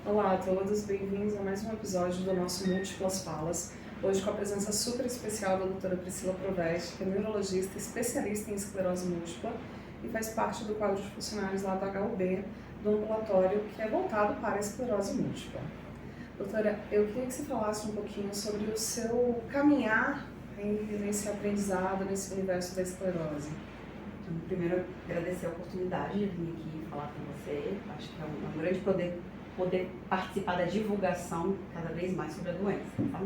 Olá a todos, bem-vindos a mais um episódio do nosso Múltiplas Falas. Hoje com a presença super especial da doutora Priscila Provesti, que é neurologista especialista em esclerose múltipla e faz parte do quadro de funcionários lá do HUB, do ambulatório que é voltado para a esclerose múltipla. Doutora, eu queria que você falasse um pouquinho sobre o seu caminhar nesse aprendizado, nesse universo da esclerose. Então, primeiro, agradecer a oportunidade de vir aqui falar com você. Acho que é um grande poder participar da divulgação cada vez mais sobre a doença, tá?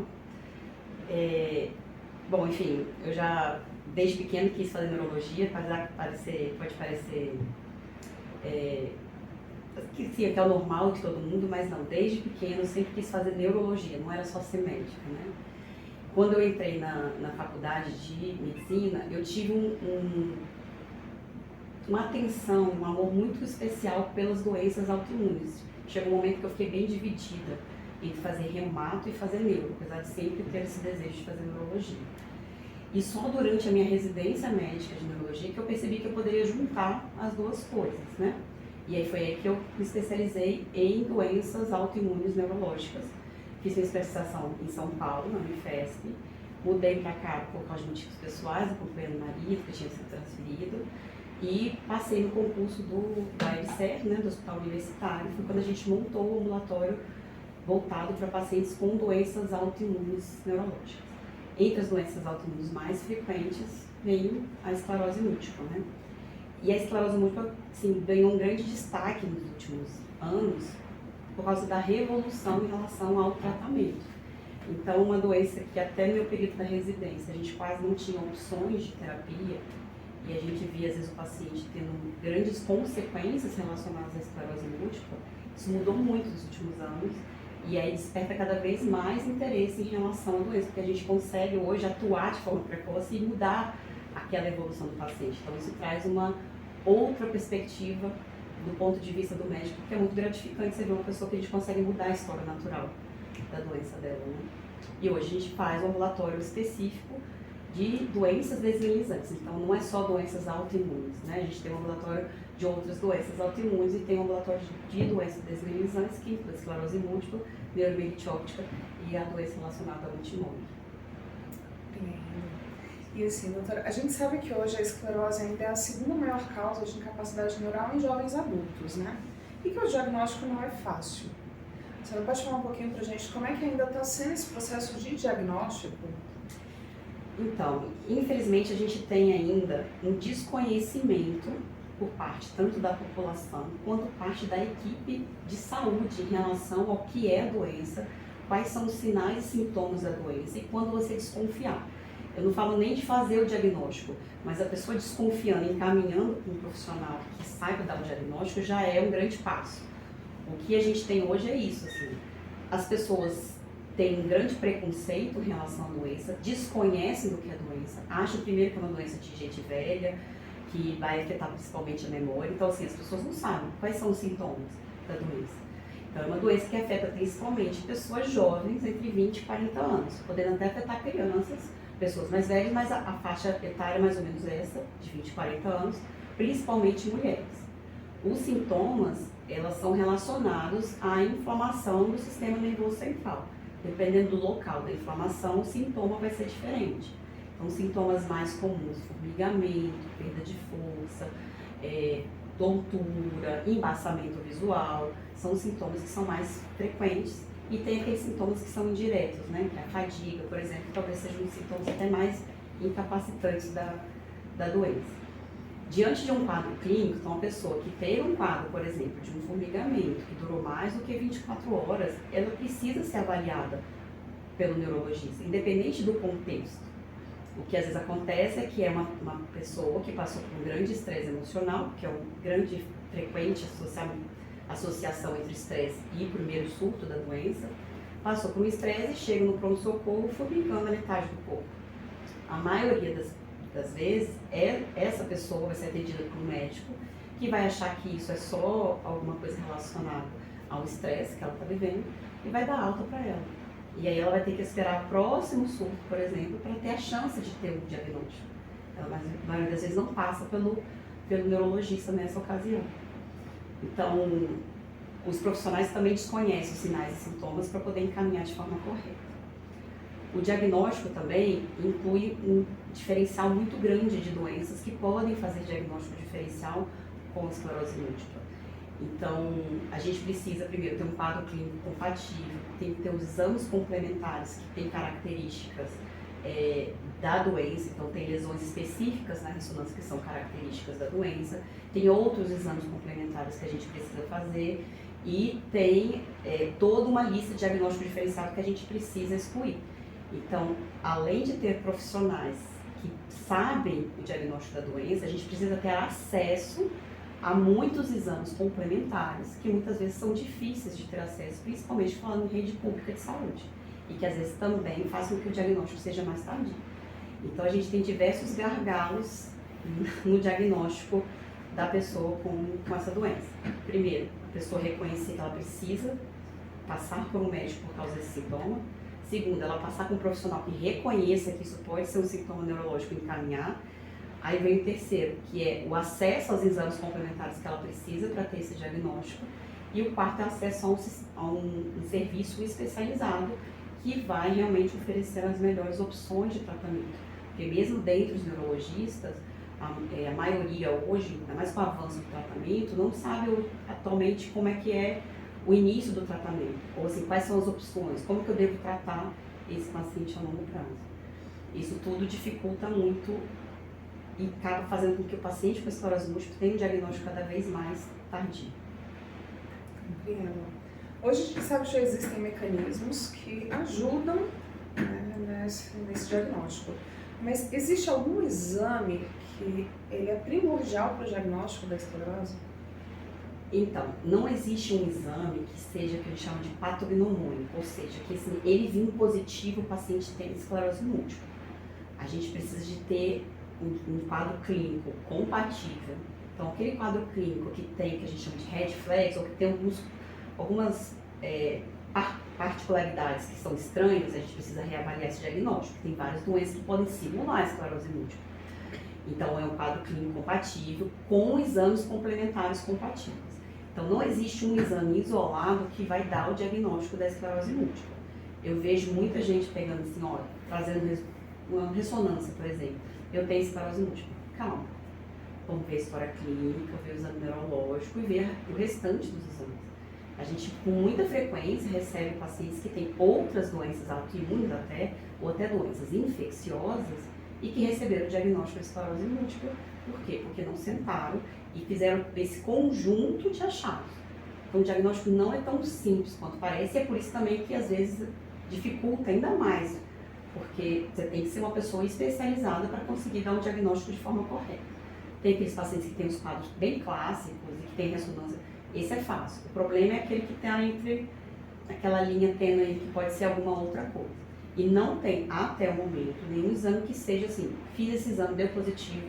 Bom, enfim, eu já desde pequeno quis fazer neurologia, pode parecer que sim, até o normal de todo mundo, mas não, desde pequeno eu sempre quis fazer neurologia, não era só ser médica, né? Quando eu entrei na faculdade de medicina, eu tive uma atenção, um amor muito especial pelas doenças autoimunes. Chegou um momento que eu fiquei bem dividida entre fazer reumato e fazer neuro, apesar de sempre ter esse desejo de fazer neurologia. E só durante a minha residência médica de neurologia que eu percebi que eu poderia juntar as duas coisas, né? E aí foi aí que eu me especializei em doenças autoimunes neurológicas. Fiz minha especialização em São Paulo, na Unifesp. Mudei para cá por causa de motivos pessoais, acompanhando o marido, que tinha sido transferido. E passei no concurso da EBSER, né, do Hospital Universitário. Foi quando a gente montou o ambulatório voltado para pacientes com doenças autoimunes neurológicas. Entre as doenças autoimunes mais frequentes, veio a esclerose múltipla, né? E a esclerose múltipla, sim, ganhou um grande destaque nos últimos anos por causa da revolução em relação ao tratamento. Então, uma doença que até no meu período da residência a gente quase não tinha opções de terapia, e a gente via, às vezes, o paciente tendo grandes consequências relacionadas à esclerose múltipla. Isso mudou muito nos últimos anos, e aí desperta cada vez mais interesse em relação à doença, porque a gente consegue hoje atuar de forma precoce e mudar aquela evolução do paciente. Então, isso traz uma outra perspectiva do ponto de vista do médico, porque é muito gratificante você ver uma pessoa que a gente consegue mudar a história natural da doença dela, né? E hoje a gente faz um ambulatório específico de doenças desmielinizantes. Então, não é só doenças autoimunes, né? A gente tem um ambulatório de outras doenças autoimunes e tem um ambulatório de doenças desmielinizantes, que inclui esclerose múltipla, neuromielite óptica e a doença relacionada ao antimônio. E assim, doutora, a gente sabe que hoje a esclerose ainda é a segunda maior causa de incapacidade neural em jovens adultos, né? E que o diagnóstico não é fácil. Você pode falar um pouquinho pra gente como é que ainda está sendo esse processo de diagnóstico? Então, infelizmente a gente tem ainda um desconhecimento por parte tanto da população quanto parte da equipe de saúde em relação ao que é a doença, quais são os sinais e sintomas da doença e quando você desconfiar. Eu não falo nem de fazer o diagnóstico, mas a pessoa desconfiando, encaminhando para um profissional que saiba dar o diagnóstico já é um grande passo. O que a gente tem hoje é isso, assim, as pessoas têm um grande preconceito em relação à doença, desconhecem do que é doença, acham primeiro que é uma doença de gente velha, que vai afetar principalmente a memória. Então, assim, as pessoas não sabem quais são os sintomas da doença. Então, é uma doença que afeta principalmente pessoas jovens, entre 20 e 40 anos, podendo até afetar crianças, pessoas mais velhas, mas a faixa etária é mais ou menos essa, de 20 a 40 anos, principalmente mulheres. Os sintomas, elas são relacionados à inflamação do sistema nervoso central. Dependendo do local da inflamação, o sintoma vai ser diferente. Então, sintomas mais comuns, formigamento, perda de força, tontura, embaçamento visual, são os sintomas que são mais frequentes. E tem aqueles sintomas que são indiretos, né? Que é a fadiga, por exemplo, talvez sejam os sintomas até mais incapacitantes da doença. Diante de um quadro clínico, então uma pessoa que tem um quadro, por exemplo, de um formigamento que durou mais do que 24 horas, ela precisa ser avaliada pelo neurologista, independente do contexto. O que às vezes acontece é que é uma pessoa que passou por um grande estresse emocional, que é um grande, frequente associação entre estresse e o primeiro surto da doença, passou por um estresse e chega no pronto-socorro formigando a metade do corpo. A maioria das vezes, essa pessoa vai ser atendida por um médico que vai achar que isso é só alguma coisa relacionada ao estresse que ela está vivendo e vai dar alta para ela. E aí ela vai ter que esperar o próximo surto, por exemplo, para ter a chance de ter o diagnóstico. Ela, a maioria das vezes, não passa pelo neurologista nessa ocasião. Então, os profissionais também desconhecem os sinais e sintomas para poder encaminhar de forma correta. O diagnóstico também inclui um diferencial muito grande de doenças que podem fazer diagnóstico diferencial com esclerose múltipla. Então, a gente precisa primeiro ter um quadro clínico compatível, tem que ter os exames complementares que têm características da doença, então tem lesões específicas na ressonância que são características da doença, tem outros exames complementares que a gente precisa fazer e tem toda uma lista de diagnóstico diferenciado que a gente precisa excluir. Então, além de ter profissionais que sabem o diagnóstico da doença, a gente precisa ter acesso a muitos exames complementares que muitas vezes são difíceis de ter acesso, principalmente falando em rede pública de saúde, e que às vezes também fazem com que o diagnóstico seja mais tardio. Então a gente tem diversos gargalos no diagnóstico da pessoa com essa doença. Primeiro, a pessoa reconhecer que ela precisa passar por um médico por causa desse sintoma. Segundo, ela passar com um profissional que reconheça que isso pode ser um sintoma neurológico e encaminhar. Aí vem o terceiro, que é o acesso aos exames complementares que ela precisa para ter esse diagnóstico. E o quarto é acesso a um serviço especializado que vai realmente oferecer as melhores opções de tratamento. Porque mesmo dentre os neurologistas, a maioria hoje, ainda mais com o avanço do tratamento, não sabe atualmente como é que é o início do tratamento, ou assim, quais são as opções, como que eu devo tratar esse paciente a longo prazo. Isso tudo dificulta muito e acaba fazendo com que o paciente com esclerose múltipla tenha um diagnóstico cada vez mais tardio. Compreendo. Hoje a gente sabe que já existem mecanismos que ajudam, né, nesse diagnóstico, mas existe algum exame que ele é primordial para o diagnóstico da esclerose? Então, não existe um exame que seja, que a gente chama de patognomônico, ou seja, que assim, ele vindo positivo, o paciente tem esclerose múltipla. A gente precisa de ter um quadro clínico compatível. Então, aquele quadro clínico que tem, que a gente chama de red flags, ou que tem algumas particularidades que são estranhas, a gente precisa reavaliar esse diagnóstico. Tem várias doenças que podem simular a esclerose múltipla. Então, é um quadro clínico compatível com exames complementares compatíveis. Então, não existe um exame isolado que vai dar o diagnóstico da esclerose múltipla. Eu vejo muita gente pegando assim, olha, fazendo uma ressonância, por exemplo. Eu tenho esclerose múltipla. Calma. Vamos ver a história clínica, ver o exame neurológico e ver o restante dos exames. A gente, com muita frequência, recebe pacientes que têm outras doenças autoimunes até, ou até doenças infecciosas, e que receberam o diagnóstico de esclerose múltipla. Por quê? Porque não sentaram e fizeram esse conjunto de achados. Então, o diagnóstico não é tão simples quanto parece, e é por isso também que, às vezes, dificulta ainda mais, porque você tem que ser uma pessoa especializada para conseguir dar um diagnóstico de forma correta. Tem aqueles pacientes que têm os quadros bem clássicos e que têm ressonância, esse é fácil. O problema é aquele que está entre aquela linha tênue que pode ser alguma outra coisa. E não tem, até o momento, nenhum exame que seja assim, fiz esse exame, deu positivo,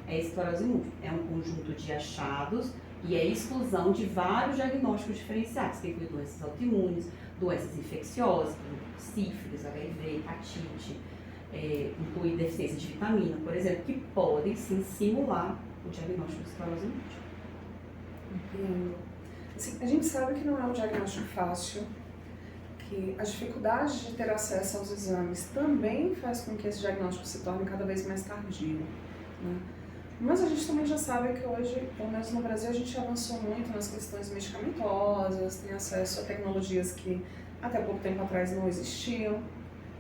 é esclerose múltipla. É um conjunto de achados e é exclusão de vários diagnósticos diferenciados, que inclui doenças autoimunes, doenças infecciosas, sífilis, HIV, hepatite, inclui deficiência de vitamina, por exemplo, que podem sim simular o diagnóstico de esclerose múltipla. Entendo. Assim, a gente sabe que não é um diagnóstico fácil, que as dificuldades de ter acesso aos exames também faz com que esse diagnóstico se torne cada vez mais tardio, né? Mas a gente também já sabe que hoje, pelo menos no Brasil, a gente avançou muito nas questões medicamentosas, tem acesso a tecnologias que até pouco tempo atrás não existiam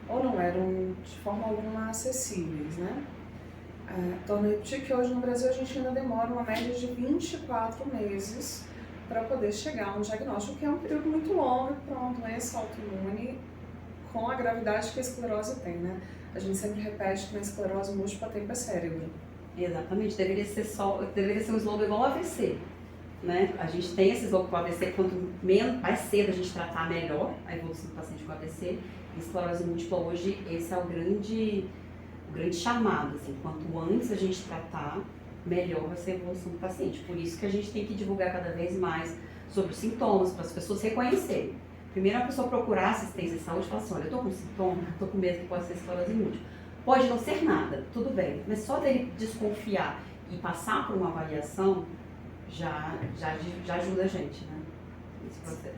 ou não eram de forma alguma acessíveis, né? Torno a repetir que hoje no Brasil a gente ainda demora uma média de 24 meses para poder chegar a um diagnóstico, que é um período muito longo para uma doença autoimune com a gravidade que a esclerose tem, né? A gente sempre repete que na esclerose múltipla tem para cérebro. Exatamente, deveria ser um slogan igual ao AVC, né? A gente tem esse slogan com o AVC, quanto mais cedo a gente tratar, melhor a evolução do paciente com AVC. E esclerose múltipla hoje, esse é o grande chamado, assim, quanto antes a gente tratar, melhor vai ser a evolução do paciente. Por isso que a gente tem que divulgar cada vez mais sobre os sintomas, para as pessoas reconhecerem. Primeiro a pessoa procurar assistência de saúde e falar assim, olha, eu estou com sintoma, estou com medo que pode ser esclerose múltipla. Pode não ser nada, tudo bem, mas só dele desconfiar e passar por uma avaliação já ajuda a gente, né? nesse processo.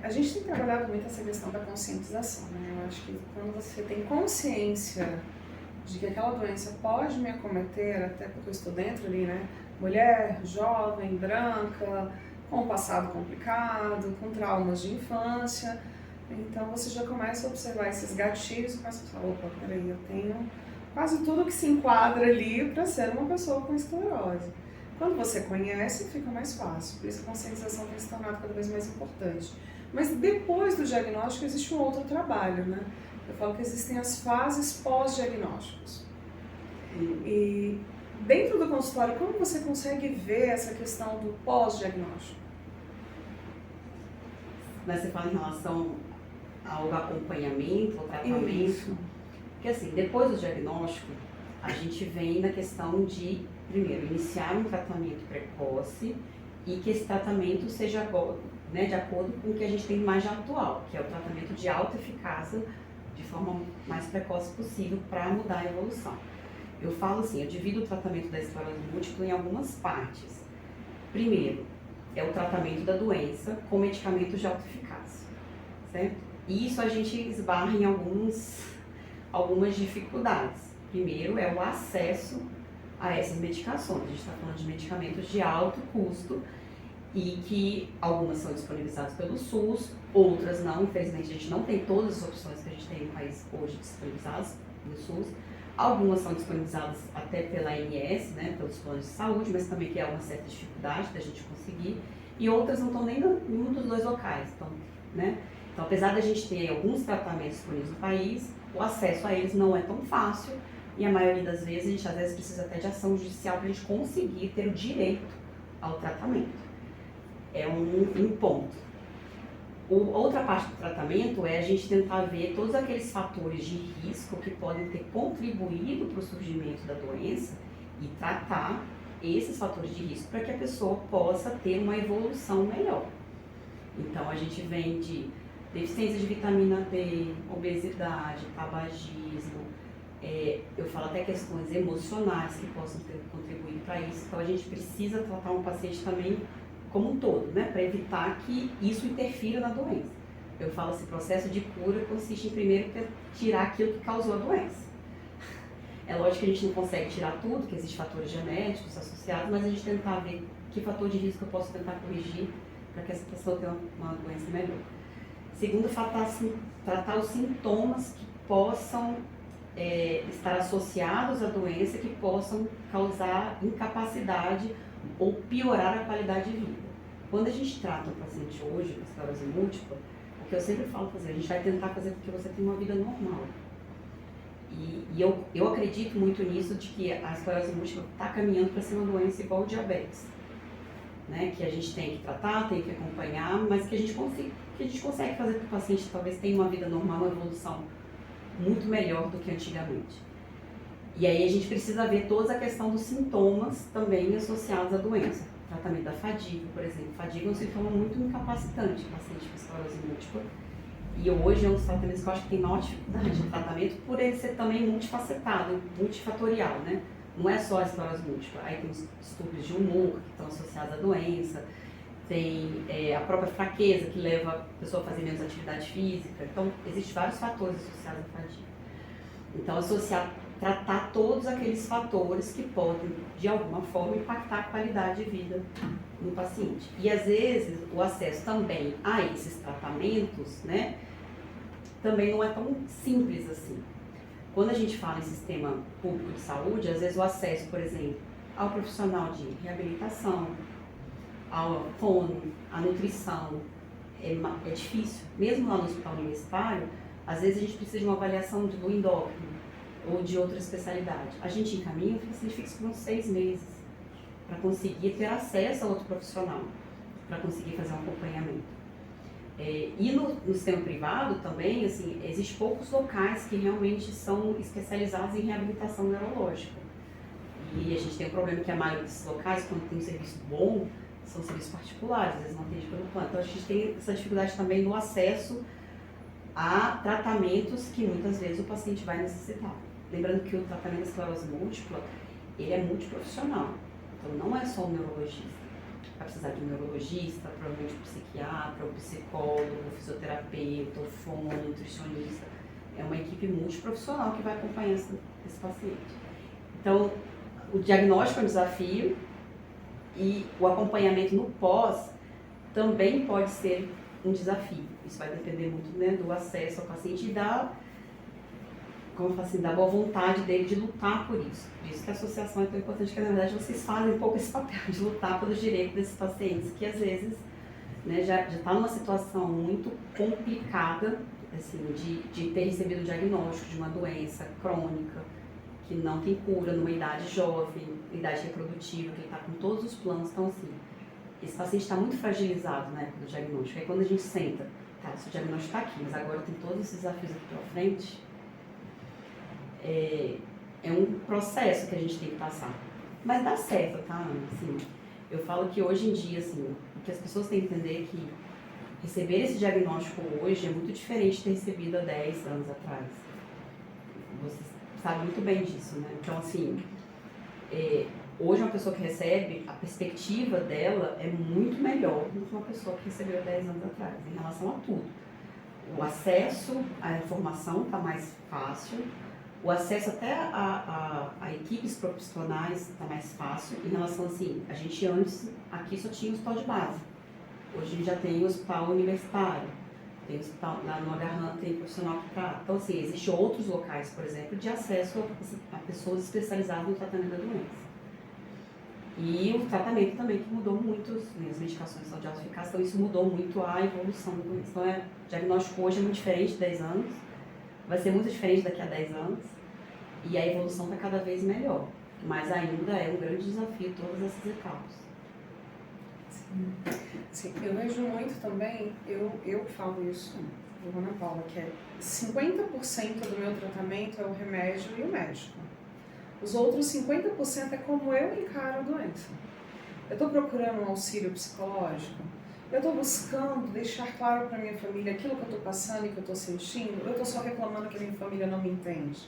A gente tem trabalhado muito essa questão da conscientização, né? Eu acho que quando você tem consciência de que aquela doença pode me acometer, até porque eu estou dentro ali, né? Mulher, jovem, branca, com um passado complicado, com traumas de infância. Então você já começa a observar esses gatilhos e começa a falar, opa, peraí, eu tenho quase tudo que se enquadra ali para ser uma pessoa com esclerose. Quando você conhece, fica mais fácil, por isso a conscientização tem se tornado cada vez mais importante. Mas depois do diagnóstico existe um outro trabalho, né? Eu falo que existem as fases pós-diagnósticos. E dentro do consultório, como você consegue ver essa questão do pós-diagnóstico? Mas você fala em relação ao acompanhamento, ao tratamento? Isso. Porque assim, depois do diagnóstico, a gente vem na questão de, primeiro, iniciar um tratamento precoce e que esse tratamento seja, né, de acordo com o que a gente tem mais de atual, que é o tratamento de alta eficácia, de forma mais precoce possível para mudar a evolução. Eu falo assim, eu divido o tratamento da esclerose múltipla em algumas partes. Primeiro, é o tratamento da doença com medicamentos de alta eficácia, certo? E isso a gente esbarra em algumas dificuldades. Primeiro é o acesso a essas medicações. A gente está falando de medicamentos de alto custo e que algumas são disponibilizadas pelo SUS, outras não. Infelizmente, a gente não tem todas as opções que a gente tem no país hoje disponibilizadas no SUS. Algumas são disponibilizadas até pela ANS, né, pelos planos de saúde, mas também que é uma certa dificuldade da gente conseguir. E outras não estão nem em nenhum dos dois locais. Então, né? Então, apesar da gente ter alguns tratamentos disponíveis no país, o acesso a eles não é tão fácil e a maioria das vezes a gente às vezes precisa até de ação judicial para a gente conseguir ter o direito ao tratamento. É um ponto. Outra parte do tratamento é a gente tentar ver todos aqueles fatores de risco que podem ter contribuído para o surgimento da doença e tratar esses fatores de risco para que a pessoa possa ter uma evolução melhor. Então a gente vem de deficiência de vitamina D, obesidade, tabagismo, eu falo até questões emocionais que possam contribuir para isso. Então a gente precisa tratar um paciente também como um todo, né, para evitar que isso interfira na doença. Eu falo esse processo de cura consiste em primeiro tirar aquilo que causou a doença. É lógico que a gente não consegue tirar tudo, que existem fatores genéticos associados, mas a gente tentar ver que fator de risco eu posso tentar corrigir para que essa pessoa tenha uma doença melhor. Segundo, tratar os sintomas que possam estar associados à doença, que possam causar incapacidade ou piorar a qualidade de vida. Quando a gente trata um paciente hoje com esclerose múltipla, o que eu sempre falo fazer, a gente vai tentar fazer com que você tenha uma vida normal. E eu acredito muito nisso, de que a esclerose múltipla está caminhando para ser uma doença igual ao diabetes, né? Que a gente tem que tratar, tem que acompanhar, mas que a gente consegue fazer com que o paciente talvez tenha uma vida normal, uma evolução muito melhor do que antigamente. E aí a gente precisa ver toda a questão dos sintomas também associados à doença. O tratamento da fadiga, por exemplo. Fadiga é um sintoma muito incapacitante no paciente com esclerose múltipla. E hoje é um dos tratamentos que eu acho que tem maior dificuldade de tratamento por ele ser também multifacetado, multifatorial, né? Não é só a esclerose múltipla. Aí tem os distúrbios de humor que estão associados à doença, tem a própria fraqueza que leva a pessoa a fazer menos atividade física. Então, existem vários fatores associados à fadiga. Então, tratar todos aqueles fatores que podem, de alguma forma, impactar a qualidade de vida no paciente. E, às vezes, o acesso também a esses tratamentos, né, também não é tão simples assim. Quando a gente fala em sistema público de saúde, às vezes o acesso, por exemplo, ao profissional de reabilitação, ao fono, à nutrição, é difícil. Mesmo lá no hospital universitário, às vezes a gente precisa de uma avaliação do endócrino ou de outra especialidade. A gente encaminha, a gente fica por uns 6 meses para conseguir ter acesso a outro profissional, para conseguir fazer um acompanhamento. E no sistema privado também, assim, existem poucos locais que realmente são especializados em reabilitação neurológica. E a gente tem um problema que a maioria desses locais, quando tem um serviço bom, são serviços particulares, às vezes não atende pelo plano. Então a gente tem essa dificuldade também no acesso a tratamentos que muitas vezes o paciente vai necessitar. Lembrando que o tratamento da esclerose múltipla, ele é multiprofissional, então não é só o neurologista. vai precisar de um neurologista, provavelmente um psiquiatra, um psicólogo, um fisioterapeuta, um fono, um nutricionista. É uma equipe multiprofissional que vai acompanhar esse paciente. Então, o diagnóstico é um desafio e o acompanhamento no pós também pode ser um desafio. Isso vai depender muito, né, do acesso ao paciente e da, como eu falo assim, da boa vontade dele de lutar por isso. Por isso que a associação é tão importante, que na verdade vocês fazem um pouco esse papel de lutar pelos direitos desses pacientes, que às vezes, né, já está numa situação muito complicada, assim, de ter recebido o diagnóstico de uma doença crônica, que não tem cura, numa idade jovem, idade reprodutiva, que ele está com todos os planos. Então, assim, esse paciente está muito fragilizado na época do diagnóstico. Aí quando a gente senta, tá, o diagnóstico está aqui, mas agora tem todos esses desafios aqui pela frente, é um processo que a gente tem que passar. Mas dá certo, tá, Ana? Assim, eu falo que hoje em dia, assim, o que as pessoas têm que entender é que receber esse diagnóstico hoje é muito diferente de ter recebido há 10 anos atrás. Você sabe muito bem disso, né? Então, assim, hoje uma pessoa que recebe, a perspectiva dela é muito melhor do que uma pessoa que recebeu há 10 anos atrás, em relação a tudo. O acesso à informação está mais fácil, o acesso até a equipes profissionais está mais fácil, em relação, assim, a gente antes, aqui só tinha o hospital de base. Hoje a gente já tem o hospital universitário, tem o hospital lá no Agarran, tem profissional que trata. Então, assim, existem outros locais, por exemplo, de acesso a pessoas especializadas no tratamento da doença. E o tratamento também, que mudou muito, né, as medicações de alta eficácia, isso mudou muito a evolução da doença. Então, o diagnóstico hoje é muito diferente de 10 anos, vai ser muito diferente daqui a 10 anos, e a evolução está cada vez melhor. Mas ainda é um grande desafio todas essas etapas. Sim, eu vejo muito também, eu falo isso, vou Ana Paula, que é 50% do meu tratamento é o remédio e o médico. Os outros 50% é como eu encaro a doença. Eu estou procurando um auxílio psicológico, eu estou buscando deixar claro para minha família aquilo que eu estou passando e que eu estou sentindo, ou eu estou só reclamando que a minha família não me entende.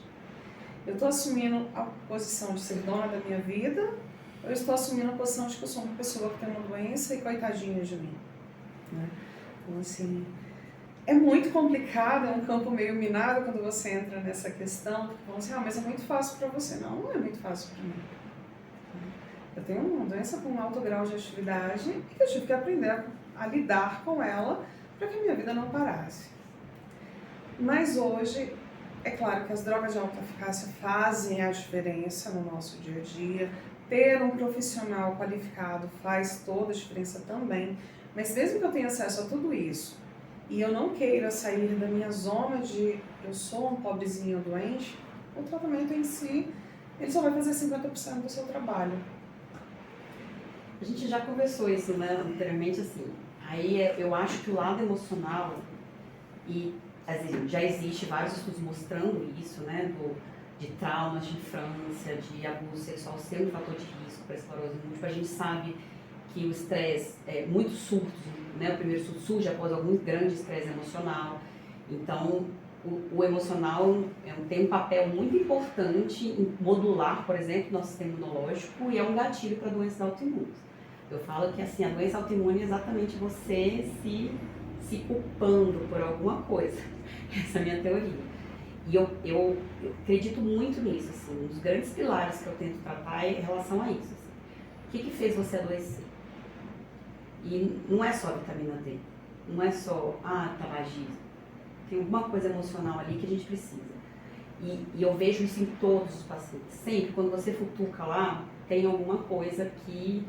Eu estou assumindo a posição de ser dona da minha vida, eu estou assumindo a posição de que eu sou uma pessoa que tem uma doença e coitadinha de mim. Né? Então, assim, é muito complicado, é um campo meio minado quando você entra nessa questão, porque falam assim, mas é muito fácil para você. Não, não é muito fácil para mim. Eu tenho uma doença com um alto grau de atividade e eu tive que aprender a lidar com ela para que a minha vida não parasse. Mas hoje, é claro que as drogas de alta eficácia fazem a diferença no nosso dia a dia. Ter um profissional qualificado faz toda a diferença também. Mas mesmo que eu tenha acesso a tudo isso e eu não queira sair da minha zona de eu sou um pobrezinho doente, o tratamento em si, ele só vai fazer 50% do seu trabalho. A gente já conversou isso, né, anteriormente, assim. Aí eu acho que o lado emocional, e assim, já existe vários estudos mostrando isso, né, de traumas de infância, de abuso sexual ser um fator de risco para a esclerose múltipla. A gente sabe que o estresse, muitos surtos, né, o primeiro surto surge após algum grande estresse emocional. Então, o emocional tem um papel muito importante em modular, por exemplo, nosso sistema imunológico, e é um gatilho para doenças autoimunes. Eu falo que assim, a doença autoimune é exatamente você se culpando por alguma coisa. Essa é a minha teoria. E eu acredito muito nisso, assim, um dos grandes pilares que eu tento tratar é em relação a isso. Assim. O que fez você adoecer? E não é só a vitamina D, não é só, tabagismo. Tem alguma coisa emocional ali que a gente precisa. E eu vejo isso em todos os pacientes. Sempre, quando você futuca lá, tem alguma coisa que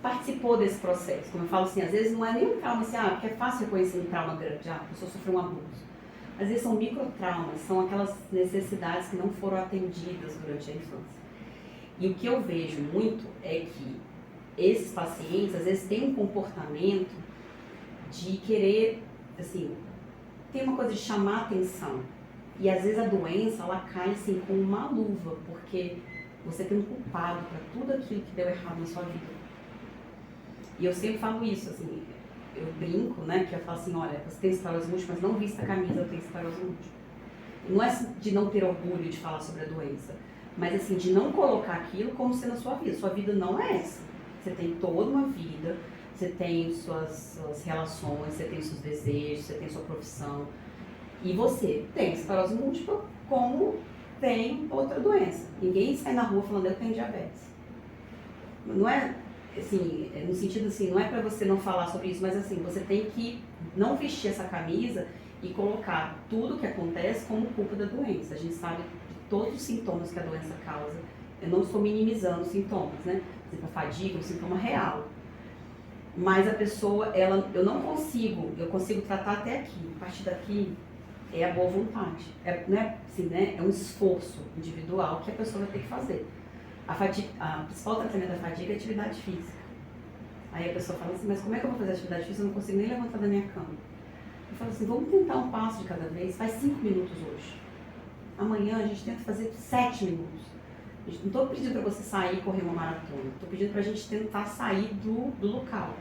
participou desse processo. Como eu falo assim, às vezes não é nem um trauma assim, porque é fácil reconhecer um trauma grande, a pessoa sofreu um abuso. Às vezes são microtraumas, são aquelas necessidades que não foram atendidas durante a infância. E o que eu vejo muito é que esses pacientes, às vezes, têm um comportamento de querer, assim, tem uma coisa de chamar atenção. E às vezes a doença, ela cai assim com uma luva, porque você tem um culpado para tudo aquilo que deu errado na sua vida. E eu sempre falo isso, assim, eu brinco, né, que eu falo assim, olha, você tem esclerose múltipla, mas não vista a camisa, eu tenho esclerose múltipla. Não é de não ter orgulho de falar sobre a doença, mas assim, de não colocar aquilo como sendo a sua vida. Sua vida não é essa. Você tem toda uma vida, você tem suas relações, você tem seus desejos, você tem sua profissão. E você tem esclerose múltipla como tem outra doença. Ninguém sai na rua falando eu tenho diabetes. Não é assim, no sentido assim, não é para você não falar sobre isso, mas assim, você tem que não vestir essa camisa e colocar tudo que acontece como culpa da doença. A gente sabe de todos os sintomas que a doença causa. Eu não estou minimizando os sintomas, né? Por exemplo, a fadiga é um sintoma real. Mas a pessoa, eu consigo tratar até aqui. A partir daqui é a boa vontade. É um esforço individual que a pessoa vai ter que fazer. A principal tratamento da fadiga é a atividade física. Aí a pessoa fala assim, mas como é que eu vou fazer atividade física? Eu não consigo nem levantar da minha cama. Eu falo assim, vamos tentar um passo de cada vez, faz 5 minutos hoje. Amanhã a gente tenta fazer 7 minutos. Não estou pedindo para você sair e correr uma maratona, estou pedindo para a gente tentar sair do local.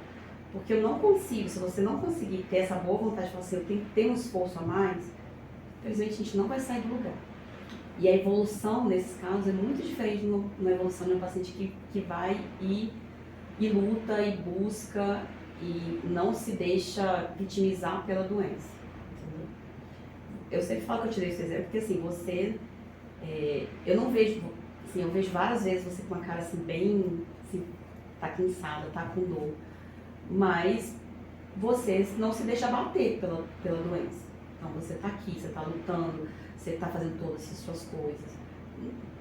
Porque eu não consigo, se você não conseguir ter essa boa vontade de falar assim, eu tenho que ter um esforço a mais, infelizmente a gente não vai sair do lugar. E a evolução, nesses casos, é muito diferente de uma evolução de um paciente que vai e luta e busca e não se deixa vitimizar pela doença. Entendeu? Eu sempre falo que eu te dei esse exemplo, porque assim, você, eu não vejo, assim, eu vejo várias vezes você com uma cara assim, bem, assim, tá cansada, tá com dor, mas você não se deixa abater pela doença. Então você tá aqui, você tá lutando, você está fazendo todas as suas coisas.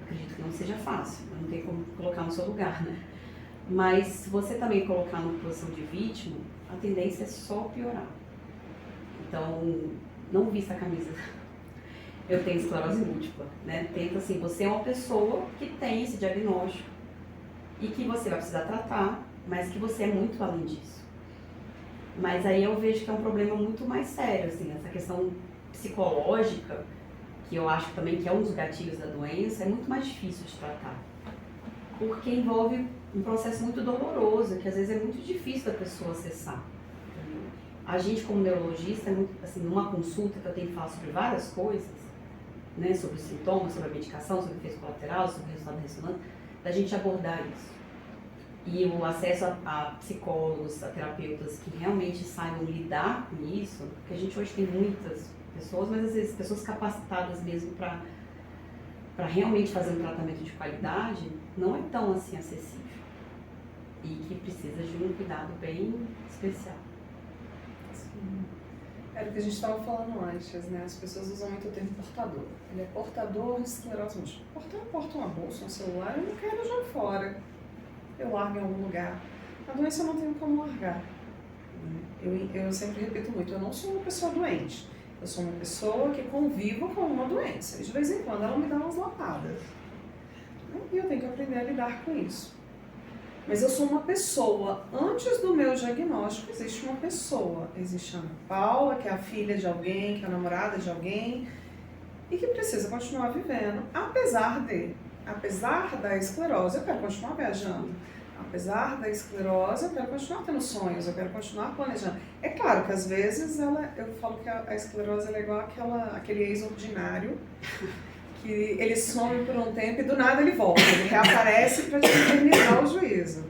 Acredito que não seja fácil, não tem como colocar no seu lugar, né? Mas se você também colocar numa posição de vítima, a tendência é só piorar. Então, não vista a camisa. Eu tenho esclerose múltipla, né? Tenta assim, você é uma pessoa que tem esse diagnóstico e que você vai precisar tratar, mas que você é muito além disso. Mas aí eu vejo que é um problema muito mais sério, assim, essa questão psicológica, que eu acho também que é um dos gatilhos da doença, é muito mais difícil de tratar. Porque envolve um processo muito doloroso, que às vezes é muito difícil da pessoa acessar. A gente, como neurologista, assim, numa consulta que eu tenho que falar sobre várias coisas, né, sobre os sintomas, sobre a medicação, sobre o efeito colateral, sobre o resultado da ressonância, da gente abordar isso. E o acesso a psicólogos, a terapeutas que realmente saibam lidar com isso, porque a gente hoje tem muitas pessoas, mas às vezes pessoas capacitadas mesmo para realmente fazer um tratamento de qualidade, não é tão assim acessível. E que precisa de um cuidado bem especial. Sim. Era o que a gente estava falando antes, né? As pessoas usam muito o termo portador. Ele é portador de esclerose múltipla. Eu porto uma bolsa, um celular, eu não quero jogar fora. Eu largo em algum lugar. A doença eu não tenho como largar. Eu sempre repito muito, eu não sou uma pessoa doente. Eu sou uma pessoa que convivo com uma doença. E de vez em quando ela me dá umas lapadas. E eu tenho que aprender a lidar com isso. Mas eu sou uma pessoa. Antes do meu diagnóstico, existe uma pessoa. Existe a Ana Paula, que é a filha de alguém, que é a namorada de alguém, e que precisa continuar vivendo, apesar da esclerose, eu quero continuar viajando. Apesar da esclerose, eu quero continuar tendo sonhos, eu quero continuar planejando. É claro que às vezes eu falo que a esclerose é igual aquele ex-ordinário, que ele some por um tempo e do nada ele volta, ele reaparece para te eternizar o juízo.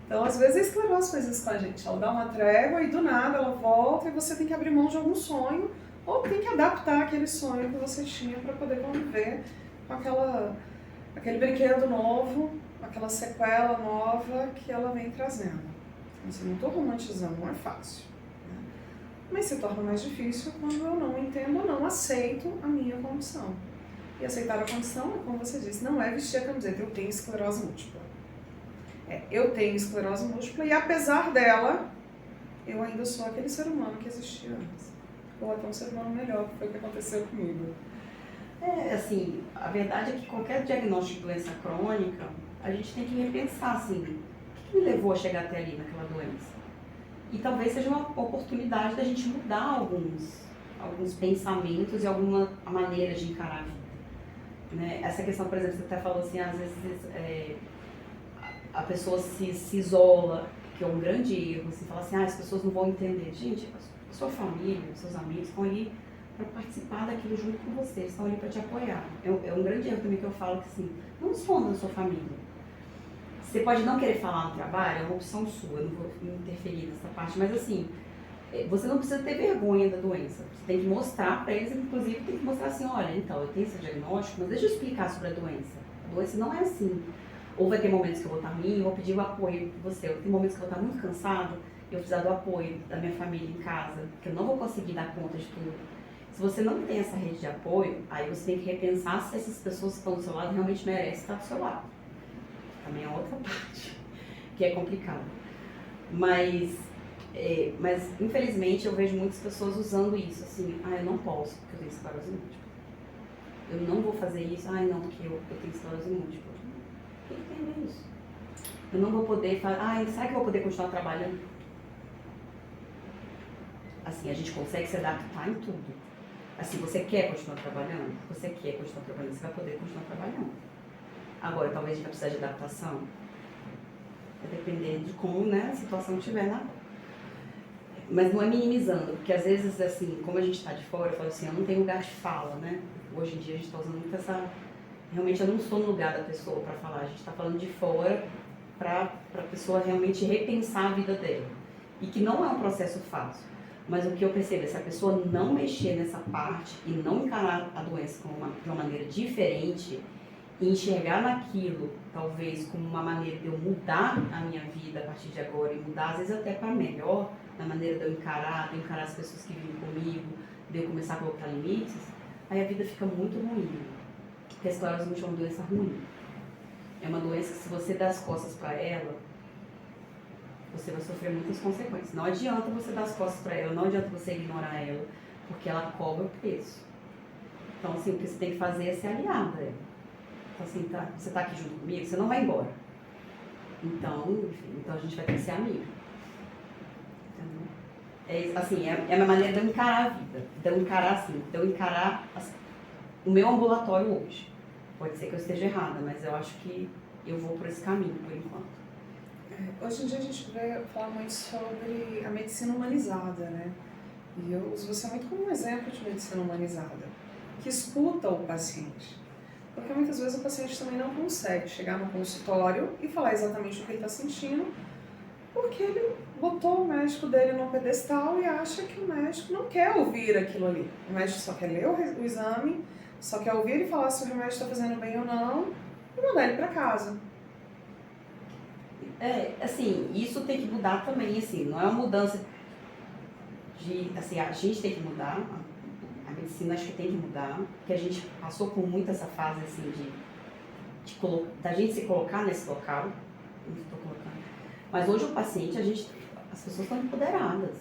Então, às vezes a esclerose faz isso com a gente, ela dá uma trégua e do nada ela volta e você tem que abrir mão de algum sonho ou tem que adaptar aquele sonho que você tinha para poder conviver com aquele brinquedo novo, aquela sequela nova que ela vem trazendo. Então, assim, não estou romantizando, não é fácil. Né? Mas se torna mais difícil quando eu não entendo ou não aceito a minha condição. E aceitar a condição, como você disse, não é vestir a camiseta, eu tenho esclerose múltipla. Eu tenho esclerose múltipla e apesar dela, eu ainda sou aquele ser humano que existia antes. Ou até um ser humano melhor, que foi o que aconteceu comigo. Assim, a verdade é que qualquer diagnóstico de doença crônica, a gente tem que repensar, assim, o que me levou a chegar até ali naquela doença? E talvez seja uma oportunidade da gente mudar alguns pensamentos e alguma maneira de encarar a vida. Né? Essa questão, por exemplo, você até falou assim, às vezes a pessoa se isola, que é um grande erro, você fala assim, as pessoas não vão entender. Gente, a sua família, seus amigos estão ali para participar daquilo junto com você, estão ali para te apoiar. É um grande erro também que eu falo que assim, não esconda a sua família. Você pode não querer falar no trabalho, é uma opção sua, eu não vou interferir nessa parte, mas assim, você não precisa ter vergonha da doença. Você tem que mostrar para eles, inclusive tem que mostrar assim, olha, então, eu tenho esse diagnóstico, mas deixa eu explicar sobre a doença. A doença não é assim. Ou vai ter momentos que eu vou estar ruim, eu vou pedir o apoio de você. Ou tem momentos que eu vou estar muito cansado, eu vou precisar do apoio da minha família em casa, que eu não vou conseguir dar conta de tudo. Se você não tem essa rede de apoio, aí você tem que repensar se essas pessoas que estão do seu lado realmente merecem estar do seu lado. Também é outra parte, que é complicado. Mas infelizmente eu vejo muitas pessoas usando isso, assim, eu não posso porque eu tenho esclerose múltipla. Eu não vou fazer isso, não, porque eu tenho esclerose múltipla. O que tem a ver isso? Eu não vou poder falar, será que eu vou poder continuar trabalhando? Assim, a gente consegue se adaptar em tudo. Assim, você quer continuar trabalhando? Você quer continuar trabalhando, você vai poder continuar trabalhando. Agora, talvez a gente vai precisar de adaptação. Vai depender de como, né, a situação estiver lá. Mas não é minimizando, porque às vezes, assim, como a gente está de fora, eu falo assim, eu não tenho lugar de fala, né? Hoje em dia a gente está usando muito essa... Realmente eu não sou no lugar da pessoa para falar, a gente está falando de fora para a pessoa realmente repensar a vida dela. E que não é um processo fácil. Mas o que eu percebo é se a pessoa não mexer nessa parte e não encarar a doença de uma maneira diferente e enxergar naquilo, talvez, como uma maneira de eu mudar a minha vida a partir de agora e mudar, às vezes até para melhor, na maneira de eu encarar as pessoas que vivem comigo, de eu começar a colocar limites, aí a vida fica muito ruim. Porque a esclerose múltipla é uma doença ruim. É uma doença que se você dá as costas para ela, você vai sofrer muitas consequências. Não adianta você dar as costas para ela, não adianta você ignorar ela, porque ela cobra o preço. Então, assim, o que você tem que fazer é ser aliada. Então, assim, você tá aqui junto comigo, você não vai embora. Então, enfim, então a gente vai ter que ser amigo. Assim, é a minha maneira de eu encarar a vida. De eu encarar o meu ambulatório hoje. Pode ser que eu esteja errada, mas eu acho que eu vou por esse caminho, por enquanto. Hoje em dia a gente vai falar muito sobre a medicina humanizada, né? E eu uso você muito como um exemplo de medicina humanizada, que escuta o paciente. Porque muitas vezes o paciente também não consegue chegar no consultório e falar exatamente o que ele está sentindo, porque ele botou o médico dele num pedestal e acha que o médico não quer ouvir aquilo ali. O médico só quer ler o exame, só quer ouvir ele falar se o remédio está fazendo bem ou não e mandar ele para casa. Assim, isso tem que mudar também, assim, não é uma mudança assim, a gente tem que mudar, a medicina acho que tem que mudar, porque a gente passou por muito essa fase, assim, da gente se colocar nesse local, mas hoje o paciente, as pessoas estão empoderadas.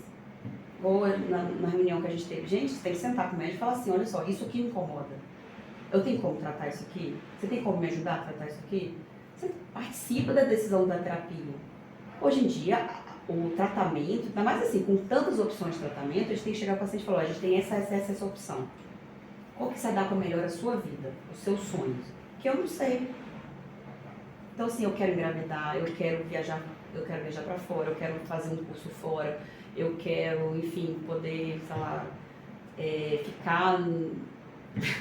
Ou na reunião que a gente teve, gente, você tem que sentar com o médico e falar assim, olha só, isso aqui me incomoda. Eu tenho como tratar isso aqui? Você tem como me ajudar a tratar isso aqui? Você participa da decisão da terapia. Hoje em dia, o tratamento, ainda mais assim, com tantas opções de tratamento, a gente tem que chegar para o paciente e falar, a gente tem essa opção. Qual que se adapta melhor à sua vida, aos seus sonhos? Que eu não sei. Então, assim, eu quero engravidar, eu quero viajar para fora, eu quero fazer um curso fora, eu quero, enfim, poder, sei lá, ficar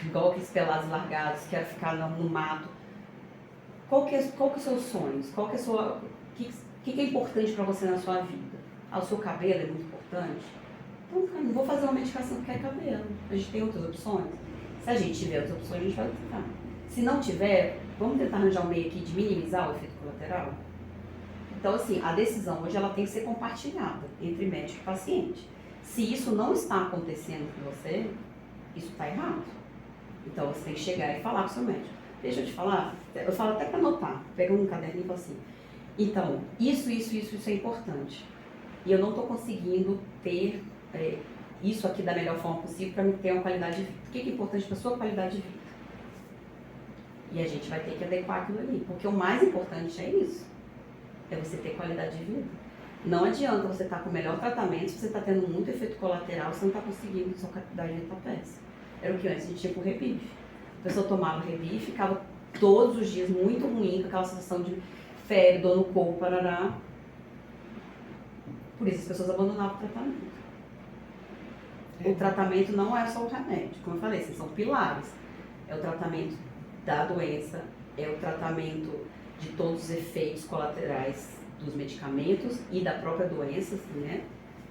igual aqueles pelados largados, quero ficar no mato. Qual que é os seus sonhos? O que é importante para você na sua vida? O seu cabelo é muito importante? Então, cara, não vou fazer uma medicação que quer cabelo. A gente tem outras opções. Se a gente tiver outras opções, a gente vai tentar. Se não tiver, vamos tentar arranjar um meio aqui de minimizar o efeito colateral? Então, assim, a decisão hoje ela tem que ser compartilhada entre médico e paciente. Se isso não está acontecendo com você, isso está errado. Então, você tem que chegar e falar com o seu médico. Deixa eu te falar, eu falo até para anotar, pega um caderninho e falo assim, então, isso é importante. E eu não estou conseguindo ter isso aqui da melhor forma possível para me ter uma qualidade de vida. O que é importante para a sua qualidade de vida? E a gente vai ter que adequar aquilo ali, porque o mais importante é isso, é você ter qualidade de vida. Não adianta você estar com o melhor tratamento se você está tendo muito efeito colateral, você não está conseguindo, sua qualidade de vida está péssima. Era o que antes a gente tinha com o Rebif. A pessoa tomava Rebif e ficava todos os dias muito ruim, com aquela sensação de febre, dor no corpo, parará. Por isso as pessoas abandonavam o tratamento. O tratamento não é só o remédio, como eu falei, assim, são pilares. É o tratamento da doença, é o tratamento de todos os efeitos colaterais dos medicamentos e da própria doença, assim, né?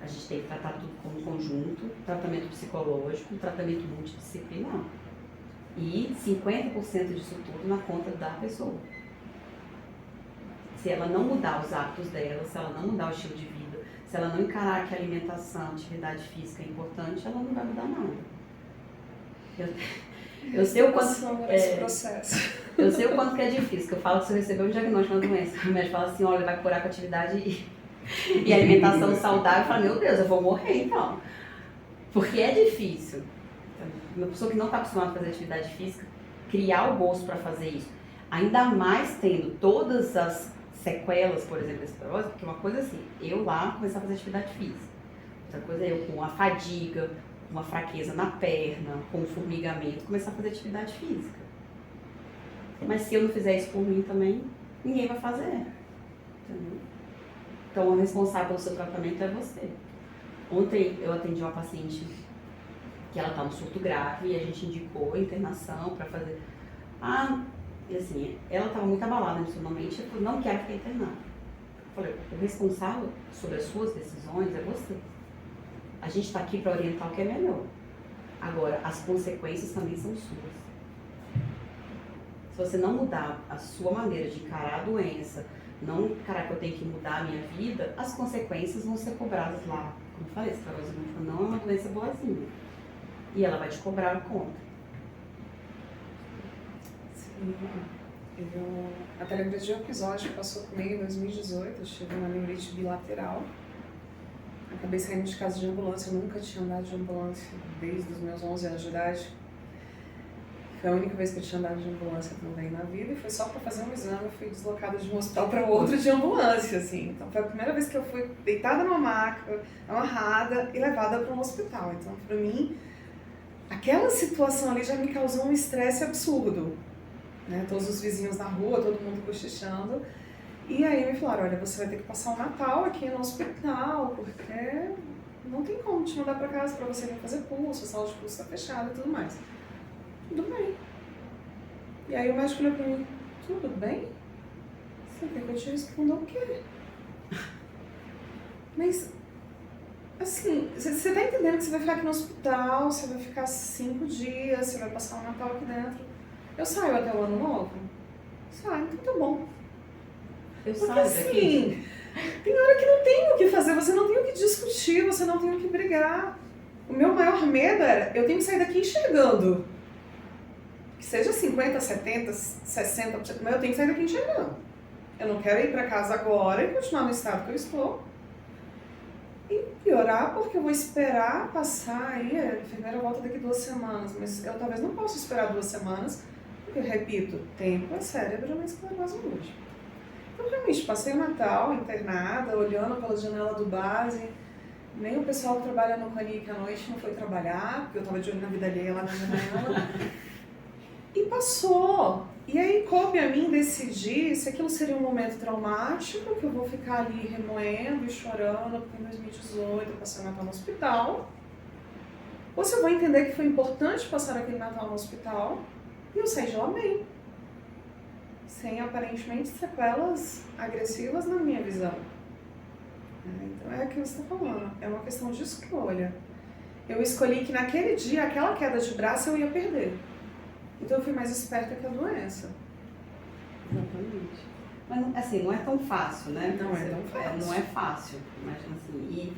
A gente tem que tratar tudo como conjunto, tratamento psicológico, tratamento multidisciplinar. E 50% disso tudo na conta da pessoa. Se ela não mudar os hábitos dela, se ela não mudar o estilo de vida, se ela não encarar que a alimentação, atividade física é importante, ela não vai mudar nada. Eu sei o quanto eu sei o quanto que é difícil, que eu falo que se eu receber um diagnóstico de uma doença, o médico fala assim, olha, vai curar com atividade e alimentação saudável, eu falo, meu Deus, eu vou morrer então. Porque é difícil. Uma pessoa que não está acostumada a fazer atividade física, criar o gosto para fazer isso, ainda mais tendo todas as sequelas, por exemplo, da esclerose, porque uma coisa assim, eu lá começar a fazer atividade física, outra coisa é eu com a fadiga, uma fraqueza na perna, com um formigamento, começar a fazer atividade física. Mas se eu não fizer isso por mim também, ninguém vai fazer. Entendeu? Então, o responsável pelo seu tratamento é você. Ontem eu atendi uma paciente que ela está no surto grave e a gente indicou a internação para fazer... E assim, ela estava muito abalada emocionalmente, eu falei, não quero ficar internada. Eu falei, o responsável sobre as suas decisões é você. A gente está aqui para orientar o que é melhor. Agora, as consequências também são suas. Se você não mudar a sua maneira de encarar a doença, não encarar que eu tenho que mudar a minha vida, as consequências vão ser cobradas lá. Como eu falei, esclerose múltipla não é uma doença boazinha. E ela vai te cobrar a conta. Sim. Eu até lembrei de um episódio que passou comigo em 2018, eu tive uma neurite bilateral. Acabei saindo de casa de ambulância, eu nunca tinha andado de ambulância desde os meus 11 anos de idade. Foi a única vez que eu tinha andado de ambulância também na vida e foi só para fazer um exame, eu fui deslocada de um hospital para outro de ambulância, assim. Então foi a primeira vez que eu fui deitada numa maca, amarrada e levada para um hospital. Então para mim, aquela situação ali já me causou um estresse absurdo, né? Todos os vizinhos na rua, todo mundo cochichando. E aí me falaram, olha, você vai ter que passar o Natal aqui no hospital, porque não tem como te mandar para casa para você vir fazer curso, a sala de curso está fechada e tudo mais. Tudo bem. E aí o médico olhou pra mim, tudo bem? Você quer que eu te responda o quê? Mas, assim, você tá entendendo que você vai ficar aqui no hospital, você vai ficar 5 dias, você vai passar o Natal aqui dentro. Eu saio até o ano novo? Saio, então tá bom. Eu Porque saio assim, daqui. tem hora que não tem o que fazer, você não tem o que discutir, você não tem o que brigar. O meu maior medo era, eu tenho que sair daqui enxergando. Que seja 50%, 70%, 60%, mas eu tenho que sair daqui enxergando. Eu não quero ir para casa agora e continuar no estado que eu estou. E piorar porque eu vou esperar passar aí, a enfermeira volta daqui 2 semanas, mas eu talvez não possa esperar 2 semanas, porque, repito, tempo é cérebro na esclerose múltipla. Então, realmente, passei o Natal internada, olhando pela janela do base, nem o pessoal que trabalha no Canic à noite não foi trabalhar, porque eu estava de olho na vida alheia lá na janela. E passou. E aí coube a mim decidir se aquilo seria um momento traumático, que eu vou ficar ali remoendo e chorando, porque em 2018 eu passei o Natal no hospital, ou se eu vou entender que foi importante passar aquele Natal no hospital e eu saí de lá bem, sem aparentemente sequelas agressivas na minha visão. Então é o que você está falando, é uma questão de escolha. Eu escolhi que naquele dia, aquela queda de braço eu ia perder. Então eu fui mais esperta que a doença. Exatamente. Mas assim, não é tão fácil, né? Não é tão fácil. Não é fácil, imagina assim.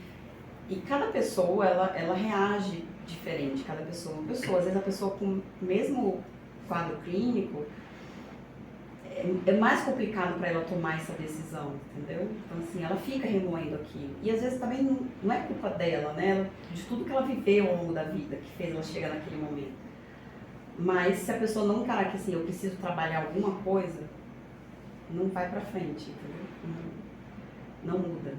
E cada pessoa, ela reage diferente. Cada pessoa, às vezes a pessoa com o mesmo quadro clínico, é mais complicado para ela tomar essa decisão, entendeu? Então assim, ela fica remoendo aquilo. E às vezes também não é culpa dela, né? De tudo que ela viveu ao longo da vida, que fez ela chegar naquele momento. Mas se a pessoa não encarar que assim, eu preciso trabalhar alguma coisa, não vai pra frente, entendeu? Não muda.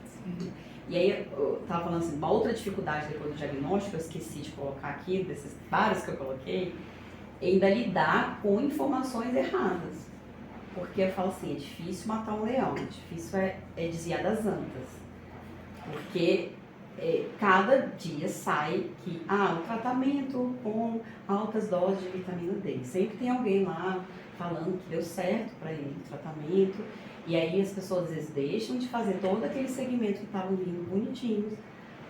Sim. E aí eu tava falando assim, uma outra dificuldade depois do diagnóstico, eu esqueci de colocar aqui, desses vários que eu coloquei, é ainda lidar com informações erradas. Porque eu falo assim, é difícil matar um leão, é difícil desviar das antas. Porque cada dia sai que o tratamento com altas doses de vitamina D. Sempre tem alguém lá falando que deu certo para ele o tratamento. E aí as pessoas às vezes deixam de fazer todo aquele segmento que estavam vindo bonitinhos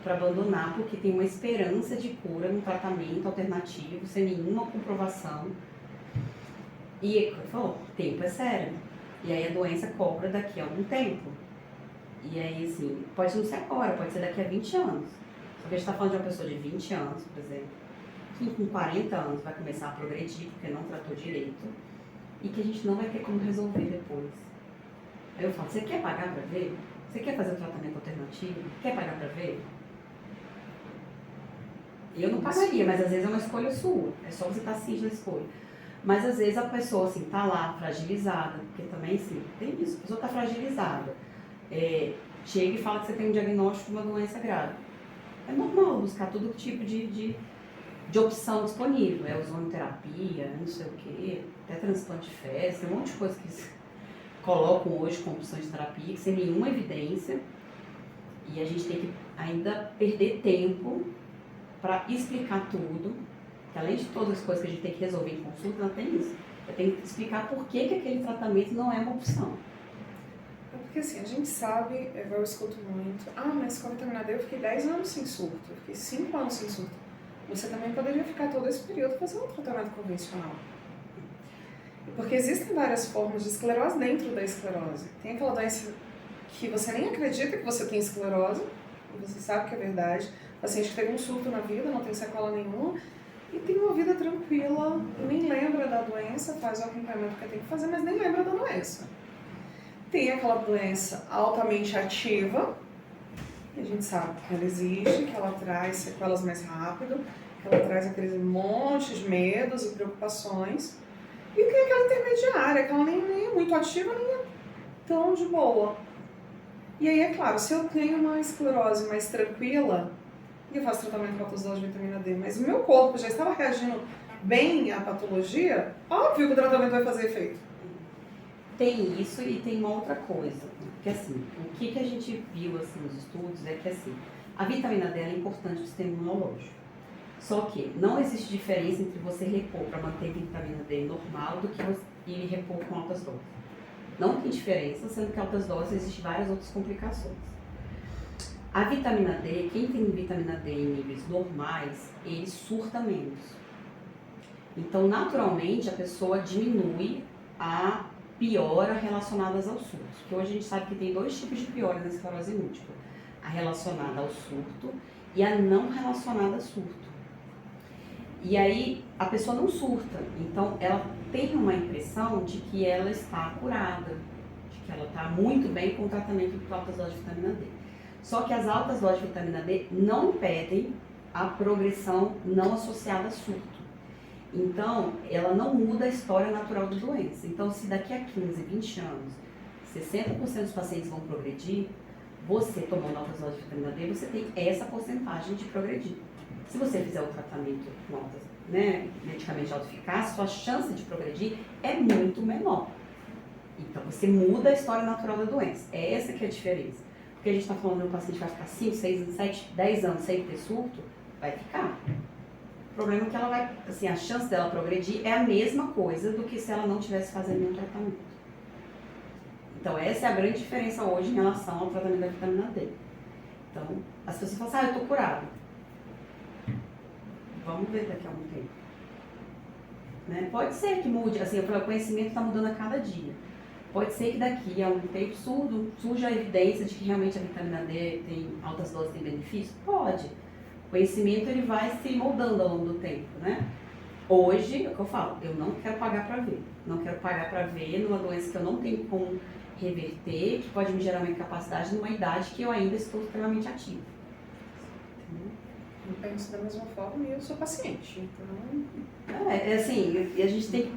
para abandonar, porque tem uma esperança de cura no tratamento alternativo, sem nenhuma comprovação. E falou, tempo é sério. E aí a doença cobra daqui a algum tempo. E aí, assim, pode não ser agora, pode ser daqui a 20 anos. Só que a gente está falando de uma pessoa de 20 anos, por exemplo, que com 40 anos vai começar a progredir porque não tratou direito e que a gente não vai ter como resolver depois. Aí eu falo, você quer pagar para ver? Você quer fazer o tratamento alternativo? Quer pagar para ver? Eu não pagaria, mas às vezes é uma escolha sua. É só você estar ciente da escolha. Mas às vezes a pessoa, assim, tá lá, fragilizada, porque também, assim, tem isso, a pessoa tá fragilizada. Chega e fala que você tem um diagnóstico de uma doença grave. É normal buscar todo tipo de opção disponível. Ozonioterapia, não sei o quê, até transplante de fezes, tem um monte de coisa que eles colocam hoje com opções de terapia, sem nenhuma evidência. E a gente tem que ainda perder tempo para explicar tudo. Que além de todas as coisas que a gente tem que resolver em consulta, não tem isso. Eu tenho que explicar por que aquele tratamento não é uma opção. É porque assim, a gente sabe, eu escuto muito, mas com a vitamina D eu fiquei 10 anos sem surto, eu fiquei 5 anos sem surto. Você também poderia ficar todo esse período fazendo um tratamento convencional. Porque existem várias formas de esclerose dentro da esclerose. Tem aquela doença que você nem acredita que você tem esclerose, e você sabe que é verdade. O paciente que teve um surto na vida, não tem sequela nenhuma, e tem uma vida tranquila, nem lembra da doença, faz o acompanhamento que tem que fazer, mas nem lembra da doença. Tem aquela doença altamente ativa, que a gente sabe que ela existe, que ela traz sequelas mais rápido, que ela traz aqueles montes de medos e preocupações. E tem aquela intermediária, que ela nem é muito ativa, nem é tão de boa. E aí, é claro, se eu tenho uma esclerose mais tranquila, eu faço tratamento com altas doses de vitamina D, mas o meu corpo já estava reagindo bem à patologia, óbvio que o tratamento vai fazer efeito. Tem isso e tem uma outra coisa, porque assim, o que a gente viu assim, nos estudos é que assim, a vitamina D é importante para o sistema imunológico. Só que não existe diferença entre você repor para manter a vitamina D normal do que ele repor com altas doses. Não tem diferença, sendo que altas doses existem várias outras complicações. A vitamina D, quem tem vitamina D em níveis normais, ele surta menos. Então, naturalmente, a pessoa diminui a piora relacionadas ao surto. Porque hoje a gente sabe que tem dois tipos de piora na esclerose múltipla. A relacionada ao surto e a não relacionada ao surto. E aí, a pessoa não surta. Então, ela tem uma impressão de que ela está curada, de que ela está muito bem com o tratamento de altas doses de vitamina D. Só que as altas doses de vitamina D não impedem a progressão não associada a surto. Então, ela não muda a história natural da doença. Então, se daqui a 15, 20 anos, 60% dos pacientes vão progredir, você tomando altas doses de vitamina D, você tem essa porcentagem de progredir. Se você fizer o tratamento com altas, medicamento de alta eficácia, sua chance de progredir é muito menor. Então, você muda a história natural da doença. É essa que é a diferença. Porque a gente está falando que o paciente vai ficar 5, 6, 7, 10 anos sem ter surto, vai ficar. O problema é que ela vai, assim, a chance dela progredir é a mesma coisa do que se ela não estivesse fazendo nenhum tratamento. Então, essa é a grande diferença hoje em relação ao tratamento da vitamina D. Então, as pessoas falam assim, eu estou curado. Vamos ver daqui a algum tempo. Né? Pode ser que mude, assim, o conhecimento está mudando a cada dia. Pode ser que daqui a um tempo surja a evidência de que realmente a vitamina D tem altas doses, tem benefício? Pode. O conhecimento ele vai se moldando ao longo do tempo, né? Hoje, é o que eu falo, eu não quero pagar para ver. Não quero pagar para ver numa doença que eu não tenho como reverter, que pode me gerar uma incapacidade numa idade que eu ainda estou extremamente ativa. Eu penso da mesma forma e eu sou paciente, então... assim, e a gente tem...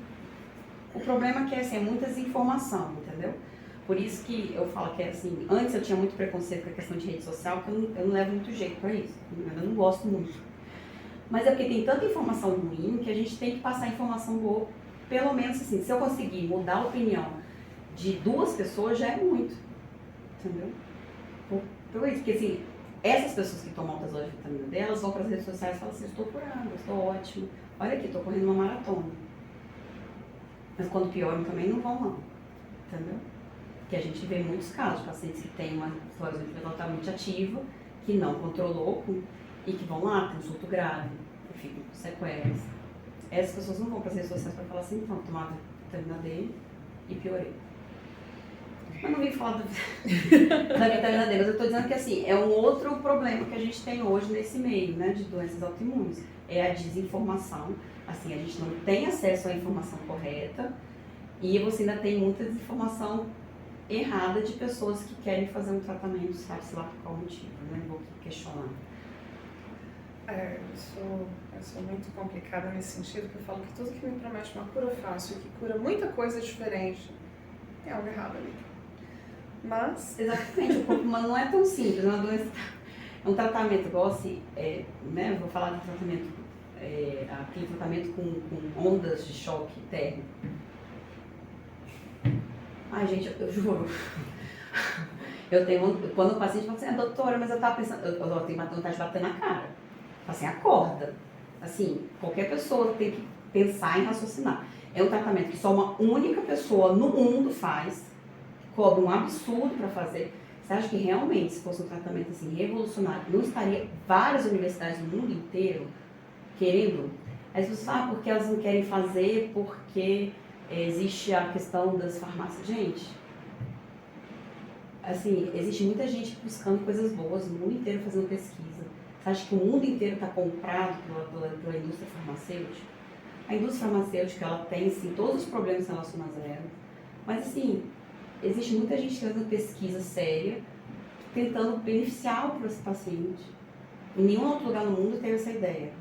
O problema é que assim, é muita desinformação, entendeu? Por isso que eu falo que assim, antes eu tinha muito preconceito com a questão de rede social, porque eu não levo muito jeito para isso, eu não gosto muito. Mas é porque tem tanta informação ruim que a gente tem que passar informação boa, pelo menos assim, se eu conseguir mudar a opinião de 2 pessoas já é muito, entendeu? Por isso, porque assim, essas pessoas que tomam altas doses de vitamina D, elas vão para as redes sociais e falam assim, estou curando, estou ótimo, olha aqui, estou correndo uma maratona. Mas quando pioram também não vão não, entendeu? Porque a gente vê muitos casos de pacientes que têm uma esclerose múltipla totalmente ativa, que não controlou e que vão lá, tem um surto grave, que ficam com sequelas. Essas pessoas não vão para as redes sociais para falar assim, então, tomava vitamina D e piorei. Mas não vim falar da vitamina D, mas eu estou dizendo que assim, é um outro problema que a gente tem hoje nesse meio, né, de doenças autoimunes, é a desinformação. Assim, a gente não tem acesso à informação correta e você ainda tem muita desinformação errada de pessoas que querem fazer um tratamento, sabe-se lá por qual motivo, né? Vou questionar. Eu sou muito complicada nesse sentido, porque eu falo que tudo que me promete uma cura fácil e que cura muita coisa diferente, tem algo errado ali. Mas... Exatamente, o corpo humano não é tão simples, é uma doença, é um tratamento igual assim, né? Eu vou falar de tratamento, aquele tratamento com ondas de choque térmico. Ai, gente, eu juro. Eu tenho, quando o paciente fala assim, doutora, mas eu tava pensando, eu tenho vontade de bater na cara. Assim, acorda. Assim, qualquer pessoa tem que pensar e raciocinar. É um tratamento que só uma única pessoa no mundo faz, cobra um absurdo para fazer. Você acha que realmente, se fosse um tratamento assim revolucionário, não estaria várias universidades no mundo inteiro querendo? Aí as pessoas falam, porque elas não querem fazer, porque existe a questão das farmácias. Gente, assim, existe muita gente buscando coisas boas no mundo inteiro fazendo pesquisa. Você acha que o mundo inteiro está comprado pela indústria farmacêutica? A indústria farmacêutica, ela tem, sim, todos os problemas relacionados a ela. Mas, assim, existe muita gente fazendo pesquisa séria, tentando beneficiar o paciente. Em nenhum outro lugar no mundo teve essa ideia.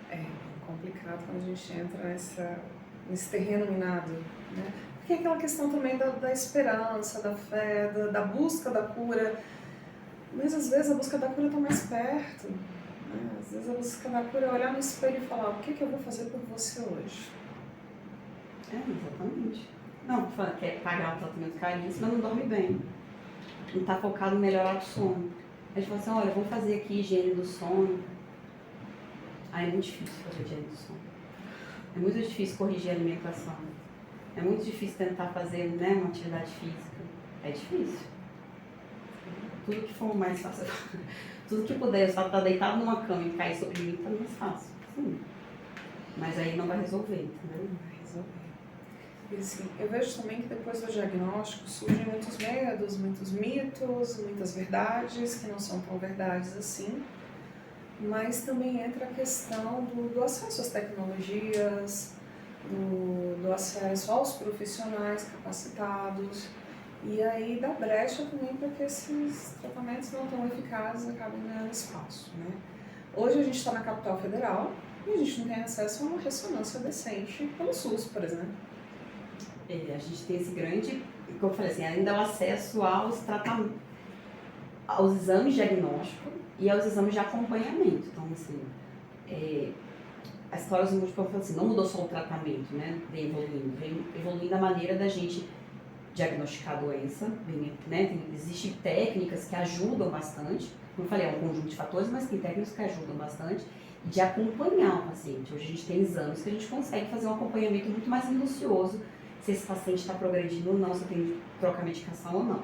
É complicado quando a gente entra nesse terreno minado, né? Porque é aquela questão também da esperança, da fé, da busca da cura. Mas às vezes a busca da cura está mais perto. Né? Às vezes a busca da cura é olhar no espelho e falar, o que eu vou fazer por você hoje? Exatamente. Não, quer pagar um tratamento caríssimo, mas não dorme bem. Não está focado em melhorar o sono. A gente fala assim, olha, vamos fazer aqui higiene do sono. É muito difícil fazer higiene do sono. É muito difícil corrigir a alimentação. É muito difícil tentar fazer, né, uma atividade física. É difícil. Tudo que for mais fácil, tudo que puder, só estar deitado numa cama e cair sobre mim, tá mais fácil. Sim. Mas aí não vai resolver, entendeu? Não vai resolver. E assim, eu vejo também que depois do diagnóstico surgem muitos medos, muitos mitos, muitas verdades que não são tão verdades assim. Mas também entra a questão do acesso às tecnologias, do acesso aos profissionais capacitados. E aí dá brecha também para que esses tratamentos não tão eficazes acabem ganhando espaço, né? Hoje a gente está na capital federal e a gente não tem acesso a uma ressonância decente pelo SUS, por exemplo. A gente tem esse grande, como eu falei assim, ainda o acesso aos tratamentos, aos exames diagnósticos e aos exames de acompanhamento. Então, assim, a esclerose múltipla, assim, não mudou só o tratamento, né? Vem evoluindo a maneira da gente diagnosticar a doença, né? Existem técnicas que ajudam bastante, como eu falei, é um conjunto de fatores, mas tem técnicas que ajudam bastante de acompanhar o paciente. Hoje a gente tem exames que a gente consegue fazer um acompanhamento muito mais minucioso, se esse paciente está progredindo ou não, se tem que trocar medicação ou não.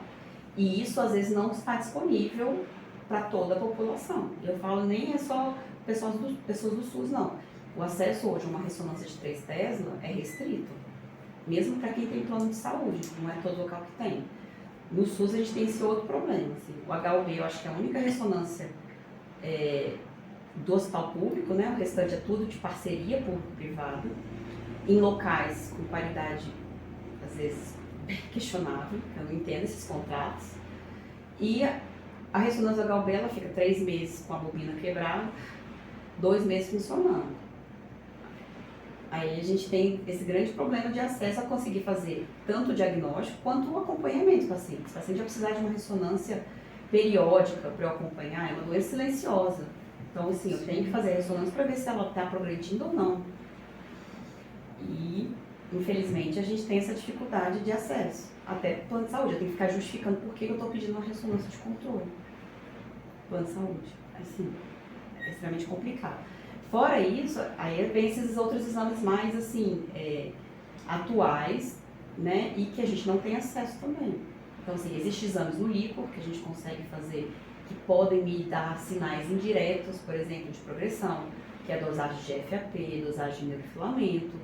E isso às vezes não está disponível para toda a população. Eu falo nem é só pessoas do SUS, não. O acesso hoje a uma ressonância de 3 Tesla é restrito. Mesmo para quem tem plano de saúde, não é todo local que tem. No SUS a gente tem esse outro problema. Assim, o HUB eu acho que é a única ressonância do hospital público, né? O restante é tudo de parceria público-privada, em locais com qualidade, às vezes, questionável, eu não entendo esses contratos. E a ressonância do HUB ela fica 3 meses com a bobina quebrada, 2 meses funcionando. Aí a gente tem esse grande problema de acesso a conseguir fazer tanto o diagnóstico quanto o acompanhamento do paciente. O paciente vai precisar de uma ressonância periódica para eu acompanhar, é uma doença silenciosa. Então, assim, eu tenho que fazer a ressonância para ver se ela está progredindo ou não. E, infelizmente, a gente tem essa dificuldade de acesso. Até plano de saúde, eu tenho que ficar justificando por que eu estou pedindo uma ressonância de controle. Plano de saúde, assim, é extremamente complicado. Fora isso, aí vem esses outros exames mais, assim, atuais, né, e que a gente não tem acesso também. Então, assim, existem exames no líquor que a gente consegue fazer, que podem me dar sinais indiretos, por exemplo, de progressão, que é a dosagem de FAP, dosagem de neurofilamento,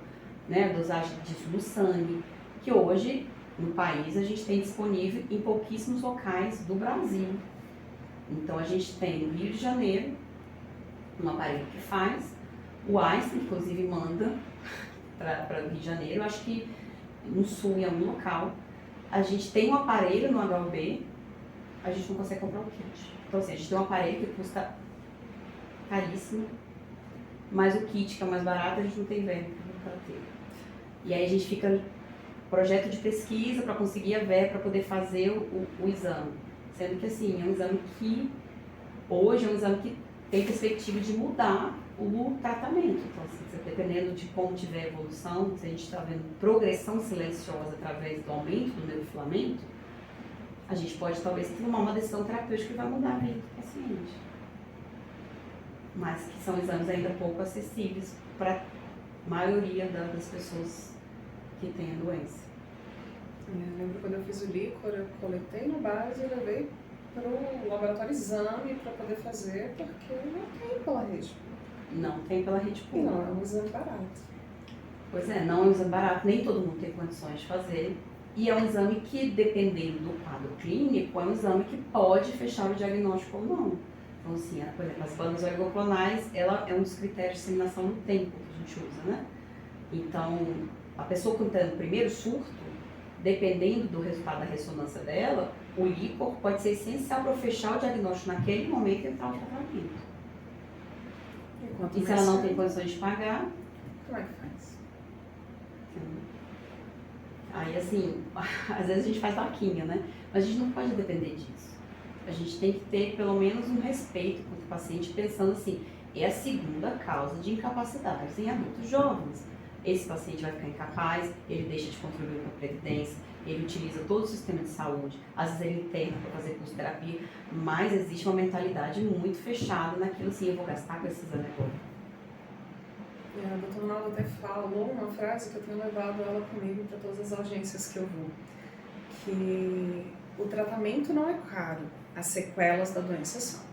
né, a dosagem disso no sangue, que hoje, no país, a gente tem disponível em pouquíssimos locais do Brasil. Então, a gente tem no Rio de Janeiro, um aparelho que faz, o Einstein, inclusive, manda para o Rio de Janeiro, eu acho que no sul, em algum local. A gente tem um aparelho no HUB, a gente não consegue comprar o kit. Então, assim, a gente tem um aparelho que custa caríssimo, mas o kit, que é o mais barato, a gente não tem verba para ter. E aí a gente fica projeto de pesquisa para conseguir a verba para poder fazer o exame. Sendo que, assim, é um exame que, hoje, é um exame que tem perspectiva de mudar o tratamento. Então, assim, dependendo de como tiver a evolução, se a gente está vendo progressão silenciosa através do aumento do neurofilamento, a gente pode talvez tomar uma decisão terapêutica que vai mudar a vida do paciente. Mas que são exames ainda pouco acessíveis para a maioria das pessoas que têm a doença. Eu lembro quando eu fiz o líquor, eu coletei no base e levei para o laboratório exame para poder fazer, porque não tem pela rede. Não tem pela rede E pública. não é um exame barato. Pois é, não é um exame barato, nem todo mundo tem condições de fazer. E é um exame que, dependendo do quadro clínico, é um exame que pode fechar o diagnóstico ou não. Então, assim, por exemplo, as bandas oligoclonais, ela é um dos critérios de disseminação no tempo que a gente usa, né? Então, a pessoa que está no primeiro surto, dependendo do resultado da ressonância dela, o líquor pode ser essencial para fechar o diagnóstico naquele momento e entrar no tratamento. E se ela não tem condições de pagar, como é que faz? Aí, assim, às vezes a gente faz vaquinha, né? Mas a gente não pode depender disso. A gente tem que ter pelo menos um respeito com o paciente, pensando assim, é a segunda causa de incapacidade em adultos jovens. Esse paciente vai ficar incapaz, ele deixa de contribuir com a previdência, ele utiliza todo o sistema de saúde, às vezes ele interna para fazer curso de terapia, mas existe uma mentalidade muito fechada naquilo assim, eu vou gastar com esse exame agora. A doutora Ronaldo até falou uma frase que eu tenho levado ela comigo para todas as audiências que eu vou, que o tratamento não é caro, as sequelas da doença são.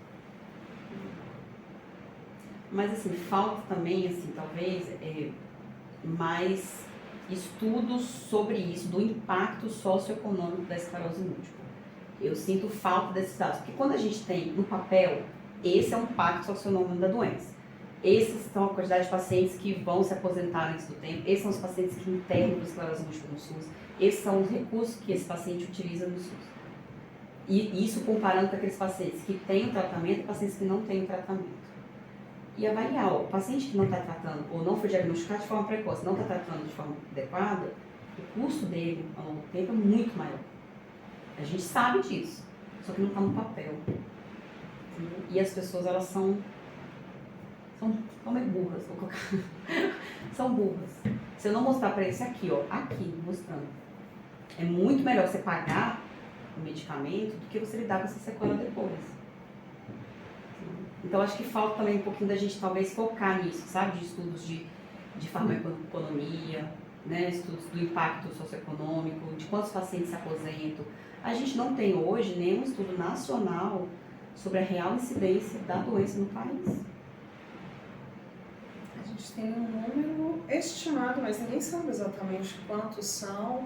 Mas assim, falta também, assim, talvez, mais estudos sobre isso, do impacto socioeconômico da esclerose múltipla. Eu sinto falta desses dados, porque quando a gente tem no papel, esse é um impacto socioeconômico da doença. Esses são a quantidade de pacientes que vão se aposentar antes do tempo, esses são os pacientes que internam com esclerose múltipla no SUS, esses são os recursos que esse paciente utiliza no SUS. E isso comparando com aqueles pacientes que têm o tratamento e pacientes que não têm o tratamento. E avaliar, o paciente que não está tratando ou não foi diagnosticado de forma precoce, não está tratando de forma adequada, o custo dele ao longo do tempo é muito maior. A gente sabe disso, só que não está no papel. Entendeu? E as pessoas, elas são meio burras, vou colocar. São burras. Se eu não mostrar para eles aqui, ó, aqui, mostrando, é muito melhor você pagar o medicamento do que você lidar com essa sequela depois. Então, acho que falta também um pouquinho da gente, talvez, focar nisso, sabe? De estudos de farmacoeconomia, né? Estudos do impacto socioeconômico, de quantos pacientes se aposentam. A gente não tem hoje nenhum estudo nacional sobre a real incidência da doença no país. A gente tem um número estimado, mas ninguém sabe exatamente quantos são.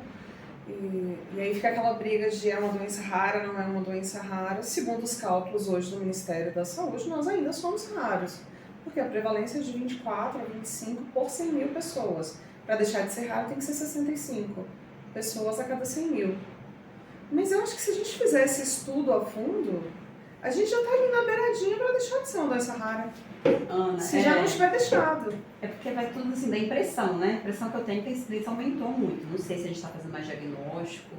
E aí fica aquela briga de é uma doença rara, não é uma doença rara. Segundo os cálculos hoje do Ministério da Saúde, nós ainda somos raros, porque a prevalência é de 24 a 25 por 100 mil pessoas. Para deixar de ser raro tem que ser 65 pessoas a cada 100 mil. Mas eu acho que se a gente fizer esse estudo a fundo, a gente já está ali na beiradinha para deixar de ser uma doença rara. Ana, se já não tiver deixado. É porque vai tudo assim da impressão, né? A impressão que eu tenho é que a incidência aumentou muito. Não sei se a gente está fazendo mais diagnóstico,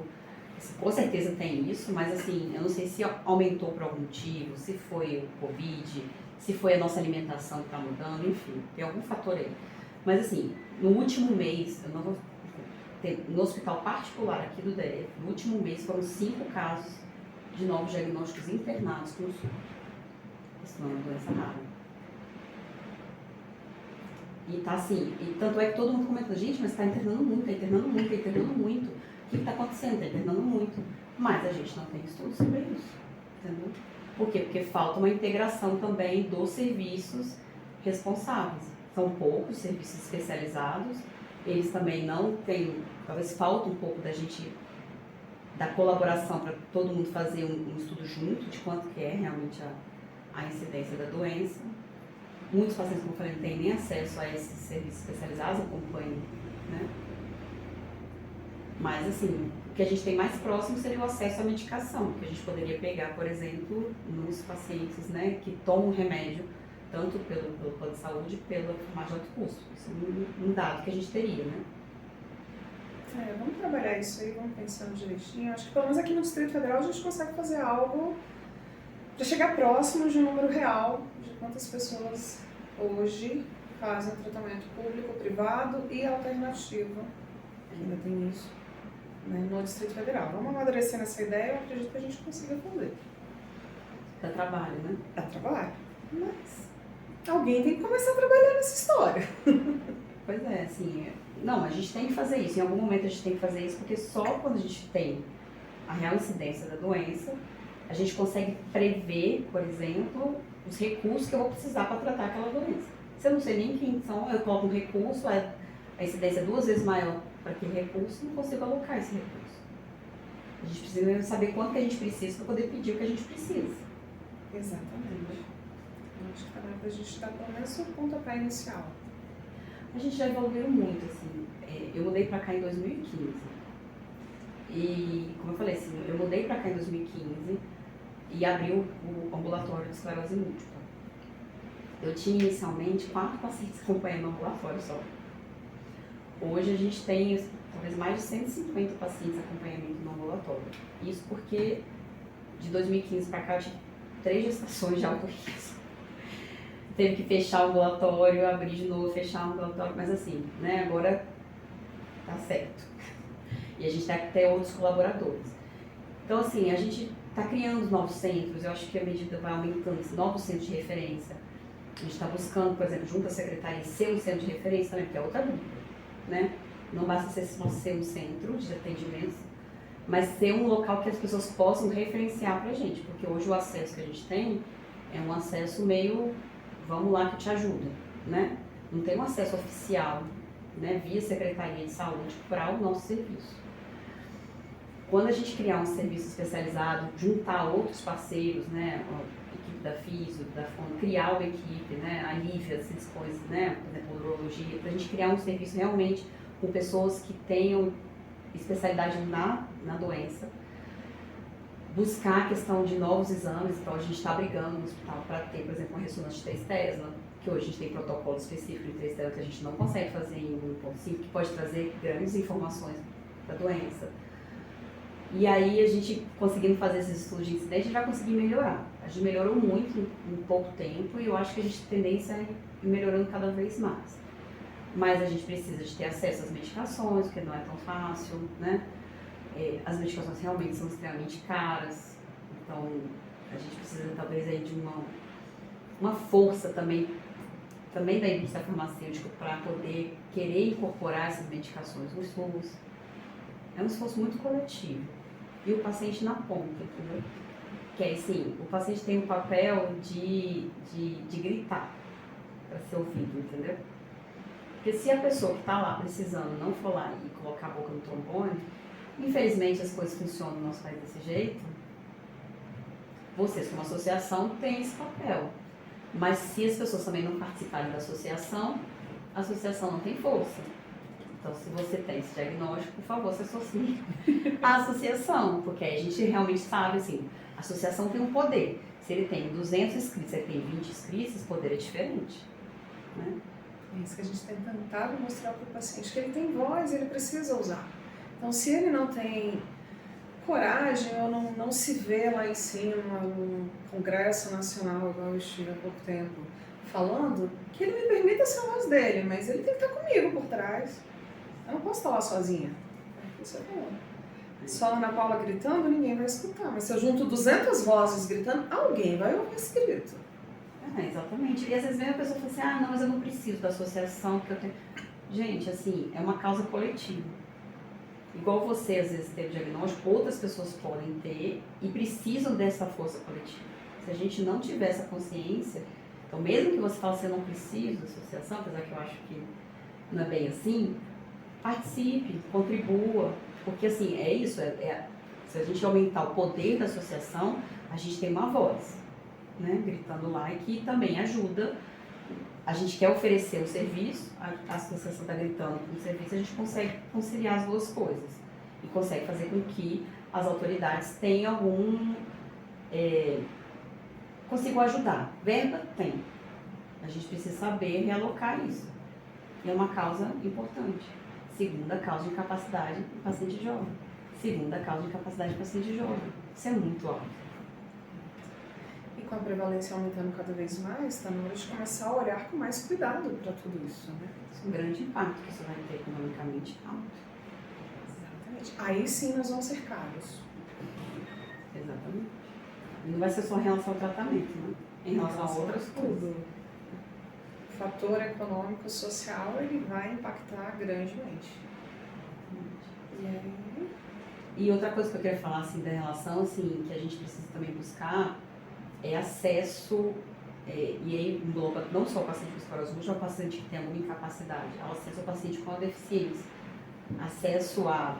com certeza tem isso, mas assim, eu não sei se aumentou por algum motivo, se foi o Covid, se foi a nossa alimentação que está mudando, enfim, tem algum fator aí. Mas assim, no último mês, eu não vou ter, no hospital particular aqui do DF, no último mês foram 5 casos de novos diagnósticos internados com o SUS. Isso não é uma doença rara. E tá assim, e tanto é que todo mundo comenta, gente, mas tá internando muito, tá internando muito, tá internando muito. O que tá acontecendo? Tá internando muito. Mas a gente não tem estudo sobre isso, entendeu? Por quê? Porque falta uma integração também dos serviços responsáveis. São poucos serviços especializados, eles também não têm, talvez falta um pouco da colaboração para todo mundo fazer um estudo junto de quanto que é realmente a incidência da doença. Muitos pacientes, como eu falei, não têm nem acesso a esses serviços especializados, acompanham, né? Mas, assim, o que a gente tem mais próximo seria o acesso à medicação, que a gente poderia pegar, por exemplo, nos pacientes, né, que tomam remédio, tanto pelo plano de saúde, pela farmácia de alto custo. Isso é um dado que a gente teria, né? Vamos trabalhar isso aí, vamos pensando direitinho. Acho que pelo menos aqui no Distrito Federal a gente consegue fazer algo para chegar próximo de um número real de quantas pessoas hoje fazem tratamento público, privado e alternativo. Ainda tem isso, né, no Distrito Federal. Vamos amadurecer nessa ideia, eu acredito que a gente consiga fazer. Dá trabalho, né? Dá trabalho, mas alguém tem que começar a trabalhar nessa história. Pois é, assim, não, a gente tem que fazer isso. Em algum momento a gente tem que fazer isso, porque só quando a gente tem a real incidência da doença, a gente consegue prever, por exemplo, os recursos que eu vou precisar para tratar aquela doença. Se eu não sei nem quem são, eu coloco um recurso, a incidência é 2 vezes maior para aquele recurso, não consigo alocar esse recurso. A gente precisa saber quanto que a gente precisa para poder pedir o que a gente precisa. Exatamente. Acho que a gente está pelo menos no pontapé inicial. A gente já evoluiu muito, assim. Eu mudei pra cá em 2015. E, como eu falei, assim, eu mudei pra cá em 2015 e abri o ambulatório de esclerose múltipla. Eu tinha inicialmente 4 pacientes acompanhando no ambulatório só. Hoje a gente tem talvez mais de 150 pacientes acompanhamento no ambulatório. Isso porque de 2015 pra cá eu tive 3 gestações de alto risco. Teve que fechar o ambulatório, abrir de novo, fechar o ambulatório, mas assim, né, agora tá certo. E a gente tem que ter outros colaboradores. Então, assim, a gente está criando novos centros, eu acho que a medida vai aumentando, novos centros de referência. A gente está buscando, por exemplo, junto à secretaria, ser um centro de referência também, porque é outra dúvida, né? Não basta só ser um centro de atendimentos, mas ser um local que as pessoas possam referenciar pra gente, porque hoje o acesso que a gente tem é um acesso meio vamos lá que te ajuda, né? Não tem um acesso oficial, né, via Secretaria de Saúde para o nosso serviço. Quando a gente criar um serviço especializado, juntar outros parceiros, né, a equipe da Físio, da Fono, criar uma equipe, né, a Lívia se dispôs, né, por exemplo, urologia, para a gente criar um serviço realmente com pessoas que tenham especialidade na doença, buscar a questão de novos exames. Então a gente está brigando no hospital para ter, por exemplo, uma ressonância de 3 Tesla, que hoje a gente tem protocolo específico de 3 Tesla que a gente não consegue fazer em 1.5, que pode trazer grandes informações da doença. E aí a gente conseguindo fazer esses estudos de incidência, a gente vai conseguir melhorar. A gente melhorou muito em pouco tempo e eu acho que a gente tem tendência a ir melhorando cada vez mais. Mas a gente precisa de ter acesso às medicações, porque não é tão fácil, né? As medicações realmente são extremamente caras, então a gente precisa talvez aí de uma força também da indústria farmacêutica para poder querer incorporar essas medicações no SUS. É um esforço muito coletivo. E o paciente na ponta, entendeu? Que é assim, o paciente tem o papel de gritar para ser ouvido, entendeu? Porque se a pessoa que está lá precisando não for lá e colocar a boca no trombone, infelizmente as coisas funcionam no nosso país desse jeito, vocês como associação têm esse papel. Mas se as pessoas também não participarem da associação, a associação não tem força. Então se você tem esse diagnóstico, por favor, se associe à associação, porque aí a gente realmente sabe, assim, a associação tem um poder. Se ele tem 200 inscritos, se ele tem 20 inscritos, esse poder é diferente, né? É isso que a gente tem tentado mostrar para o paciente, que ele tem voz e ele precisa usar. Então, se ele não tem coragem ou não se vê lá em cima, no Congresso Nacional, igual eu estive há pouco tempo, falando, que ele me permita ser a voz dele, mas ele tem que estar comigo por trás. Eu não posso estar lá sozinha. Isso é bom. Só a Ana Paula gritando, ninguém vai escutar. Mas se eu junto 200 vozes gritando, alguém vai ouvir esse grito. Exatamente. E às vezes vem a pessoa fala assim, ah, não, mas eu não preciso da associação, porque eu tenho... Gente, assim, é uma causa coletiva. Igual você, às vezes, teve diagnóstico, outras pessoas podem ter e precisam dessa força coletiva. Se a gente não tiver essa consciência, então mesmo que você fale assim, eu não preciso da associação, apesar que eu acho que não é bem assim, participe, contribua, porque assim, é isso, se a gente aumentar o poder da associação, a gente tem uma voz, né, gritando lá, e que também ajuda. A gente quer oferecer o serviço, a associação está gritando com o serviço, a gente consegue conciliar as duas coisas e consegue fazer com que as autoridades tenham consigam ajudar. Verba tem, a gente precisa saber realocar isso. E é uma causa importante. Segunda causa de incapacidade em paciente jovem. Segunda causa de incapacidade em paciente jovem. Isso é muito alto. E com a prevalência aumentando cada vez mais, está na hora de começar a olhar com mais cuidado para tudo isso, né? Isso é um grande impacto que isso vai ter economicamente alto. Exatamente. Aí sim nós vamos ser caros. Exatamente. E não vai ser só em relação ao tratamento, né? Em relação a outras coisas. O fator econômico, social, ele vai impactar grandemente. E aí... E outra coisa que eu queria falar, assim, da relação, assim, que a gente precisa também buscar é acesso, e aí engloba não só o paciente com esclerose múltipla, é o paciente que tem alguma incapacidade, é o acesso ao paciente com a deficiência, acesso a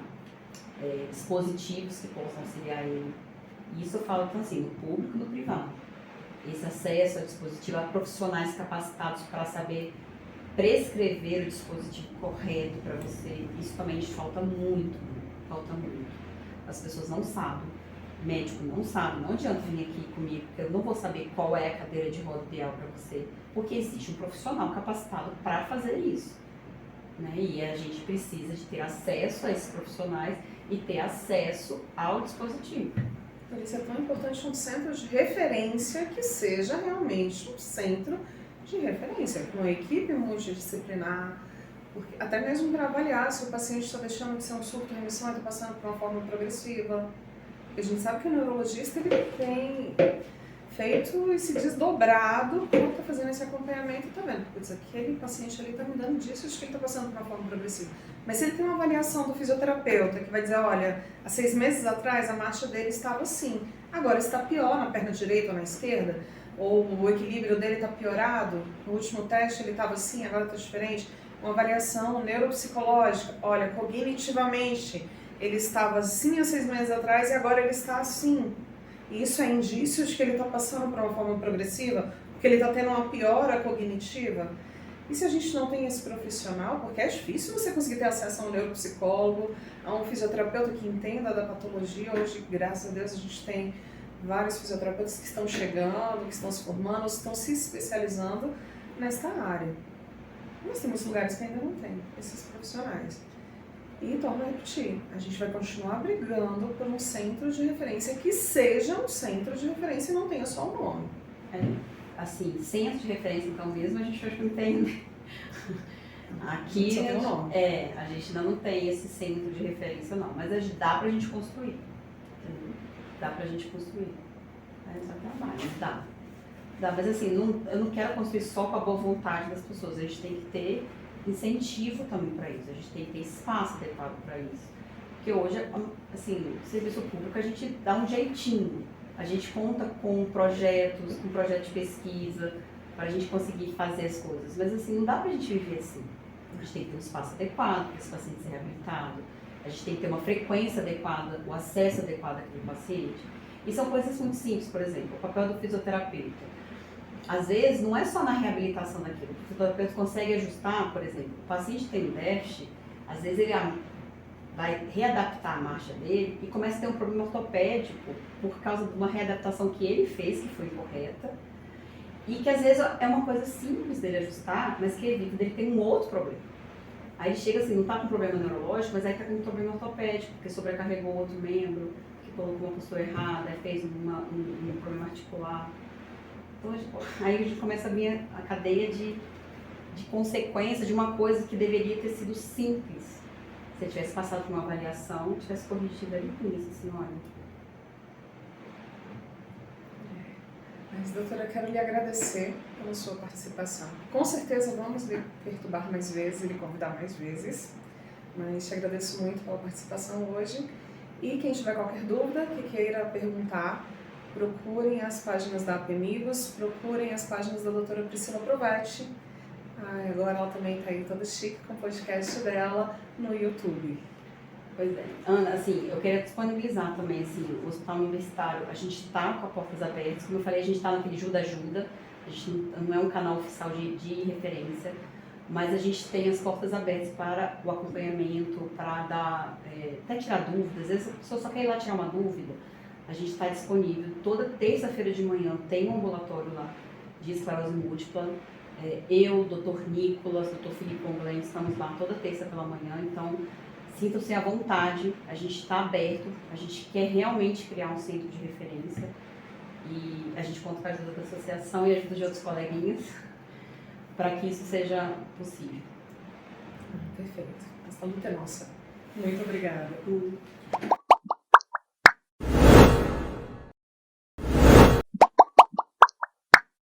dispositivos que possam auxiliar ele. E isso eu falo, então, assim, no público e no privado. Esse acesso a dispositivo, a profissionais capacitados para saber prescrever o dispositivo correto para você, isso também falta muito, falta muito. As pessoas não sabem, o médico não sabe, não adianta vir aqui comigo, porque eu não vou saber qual é a cadeira de roda ideal para você, porque existe um profissional capacitado para fazer isso. Né? E a gente precisa de ter acesso a esses profissionais e ter acesso ao dispositivo. Por isso é tão importante um centro de referência que seja realmente um centro de referência, com uma equipe multidisciplinar, porque, até mesmo para avaliar se o paciente está deixando de ser um surto-remissão e está passando por uma forma progressiva. A gente sabe que o neurologista ele tem feito esse desdobrado para estar fazendo esse acompanhamento e está vendo, putz, aquele paciente ali está me dando disso, acho que ele está passando por uma forma progressiva. Mas se ele tem uma avaliação do fisioterapeuta que vai dizer, olha, há 6 meses atrás a marcha dele estava assim, agora está pior na perna direita ou na esquerda, ou o equilíbrio dele está piorado, no último teste ele estava assim, agora está diferente. Uma avaliação neuropsicológica, olha, cognitivamente ele estava assim há 6 meses atrás e agora ele está assim. Isso é indício de que ele está passando por uma forma progressiva, porque ele está tendo uma piora cognitiva. E se a gente não tem esse profissional, porque é difícil você conseguir ter acesso a um neuropsicólogo, a um fisioterapeuta que entenda da patologia. Hoje, graças a Deus, a gente tem vários fisioterapeutas que estão chegando, que estão se formando, estão se especializando nesta área. Mas tem muitos lugares que ainda não tem esses profissionais. E torno a repetir, a gente vai continuar brigando por um centro de referência que seja um centro de referência e não tenha só o nome. Assim, centro de referência então mesmo, a gente acho que não tem. Aqui só tem o nome. A gente ainda não tem esse centro de referência não, mas dá pra gente construir. Dá pra gente construir. Aí só trabalho, dá, mas assim, eu não quero construir só com a boa vontade das pessoas, a gente tem que ter incentivo também para isso, a gente tem que ter espaço adequado para isso. Porque hoje, assim, serviço público a gente dá um jeitinho, a gente conta com projetos, com projeto de pesquisa, para a gente conseguir fazer as coisas, mas assim, não dá para a gente viver assim. A gente tem que ter um espaço adequado para esse paciente ser reabilitado, a gente tem que ter uma frequência adequada, o acesso adequado àquele paciente. E são coisas muito simples, por exemplo, o papel do fisioterapeuta. Às vezes, não é só na reabilitação daquilo. O fisioterapeuta consegue ajustar, por exemplo, o paciente tem um déficit, às vezes ele vai readaptar a marcha dele e começa a ter um problema ortopédico por causa de uma readaptação que ele fez, que foi incorreta, e que às vezes é uma coisa simples dele ajustar, mas que evita dele ter um outro problema. Aí ele chega assim, não está com problema neurológico, mas aí está com um problema ortopédico, porque sobrecarregou outro membro, que colocou uma postura errada, fez um problema articular. Aí a gente começa a vir a cadeia de consequência de uma coisa que deveria ter sido simples. Se eu tivesse passado por uma avaliação, tivesse corrigido ali com isso, assim, olha. A Mas, doutora, eu quero lhe agradecer pela sua participação. Com certeza vamos lhe perturbar mais vezes e lhe convidar mais vezes, mas te agradeço muito pela participação hoje. E quem tiver qualquer dúvida que queira perguntar, procurem as páginas da APMigos, procurem as páginas da doutora Priscila Provetti. Agora ela também está aí toda chique com o podcast dela no YouTube. Pois é. Ana, assim, eu queria disponibilizar também, assim, o Hospital Universitário, a gente está com as portas abertas, como eu falei, a gente está naquele Juda-Ajuda, a gente não é um canal oficial de referência, mas a gente tem as portas abertas para o acompanhamento, para dar, até tirar dúvidas, às vezes a pessoa só quer ir lá tirar uma dúvida, a gente está disponível, toda terça-feira de manhã tem um ambulatório lá de esclerose múltipla, eu, Dr. Nicolas, Dr. Felipe Onglen, estamos lá toda terça pela manhã, então sintam-se à vontade, a gente está aberto, a gente quer realmente criar um centro de referência e a gente conta com a ajuda da associação e a ajuda de outros coleguinhas para que isso seja possível. Perfeito. Essa luta é nossa. Muito obrigada.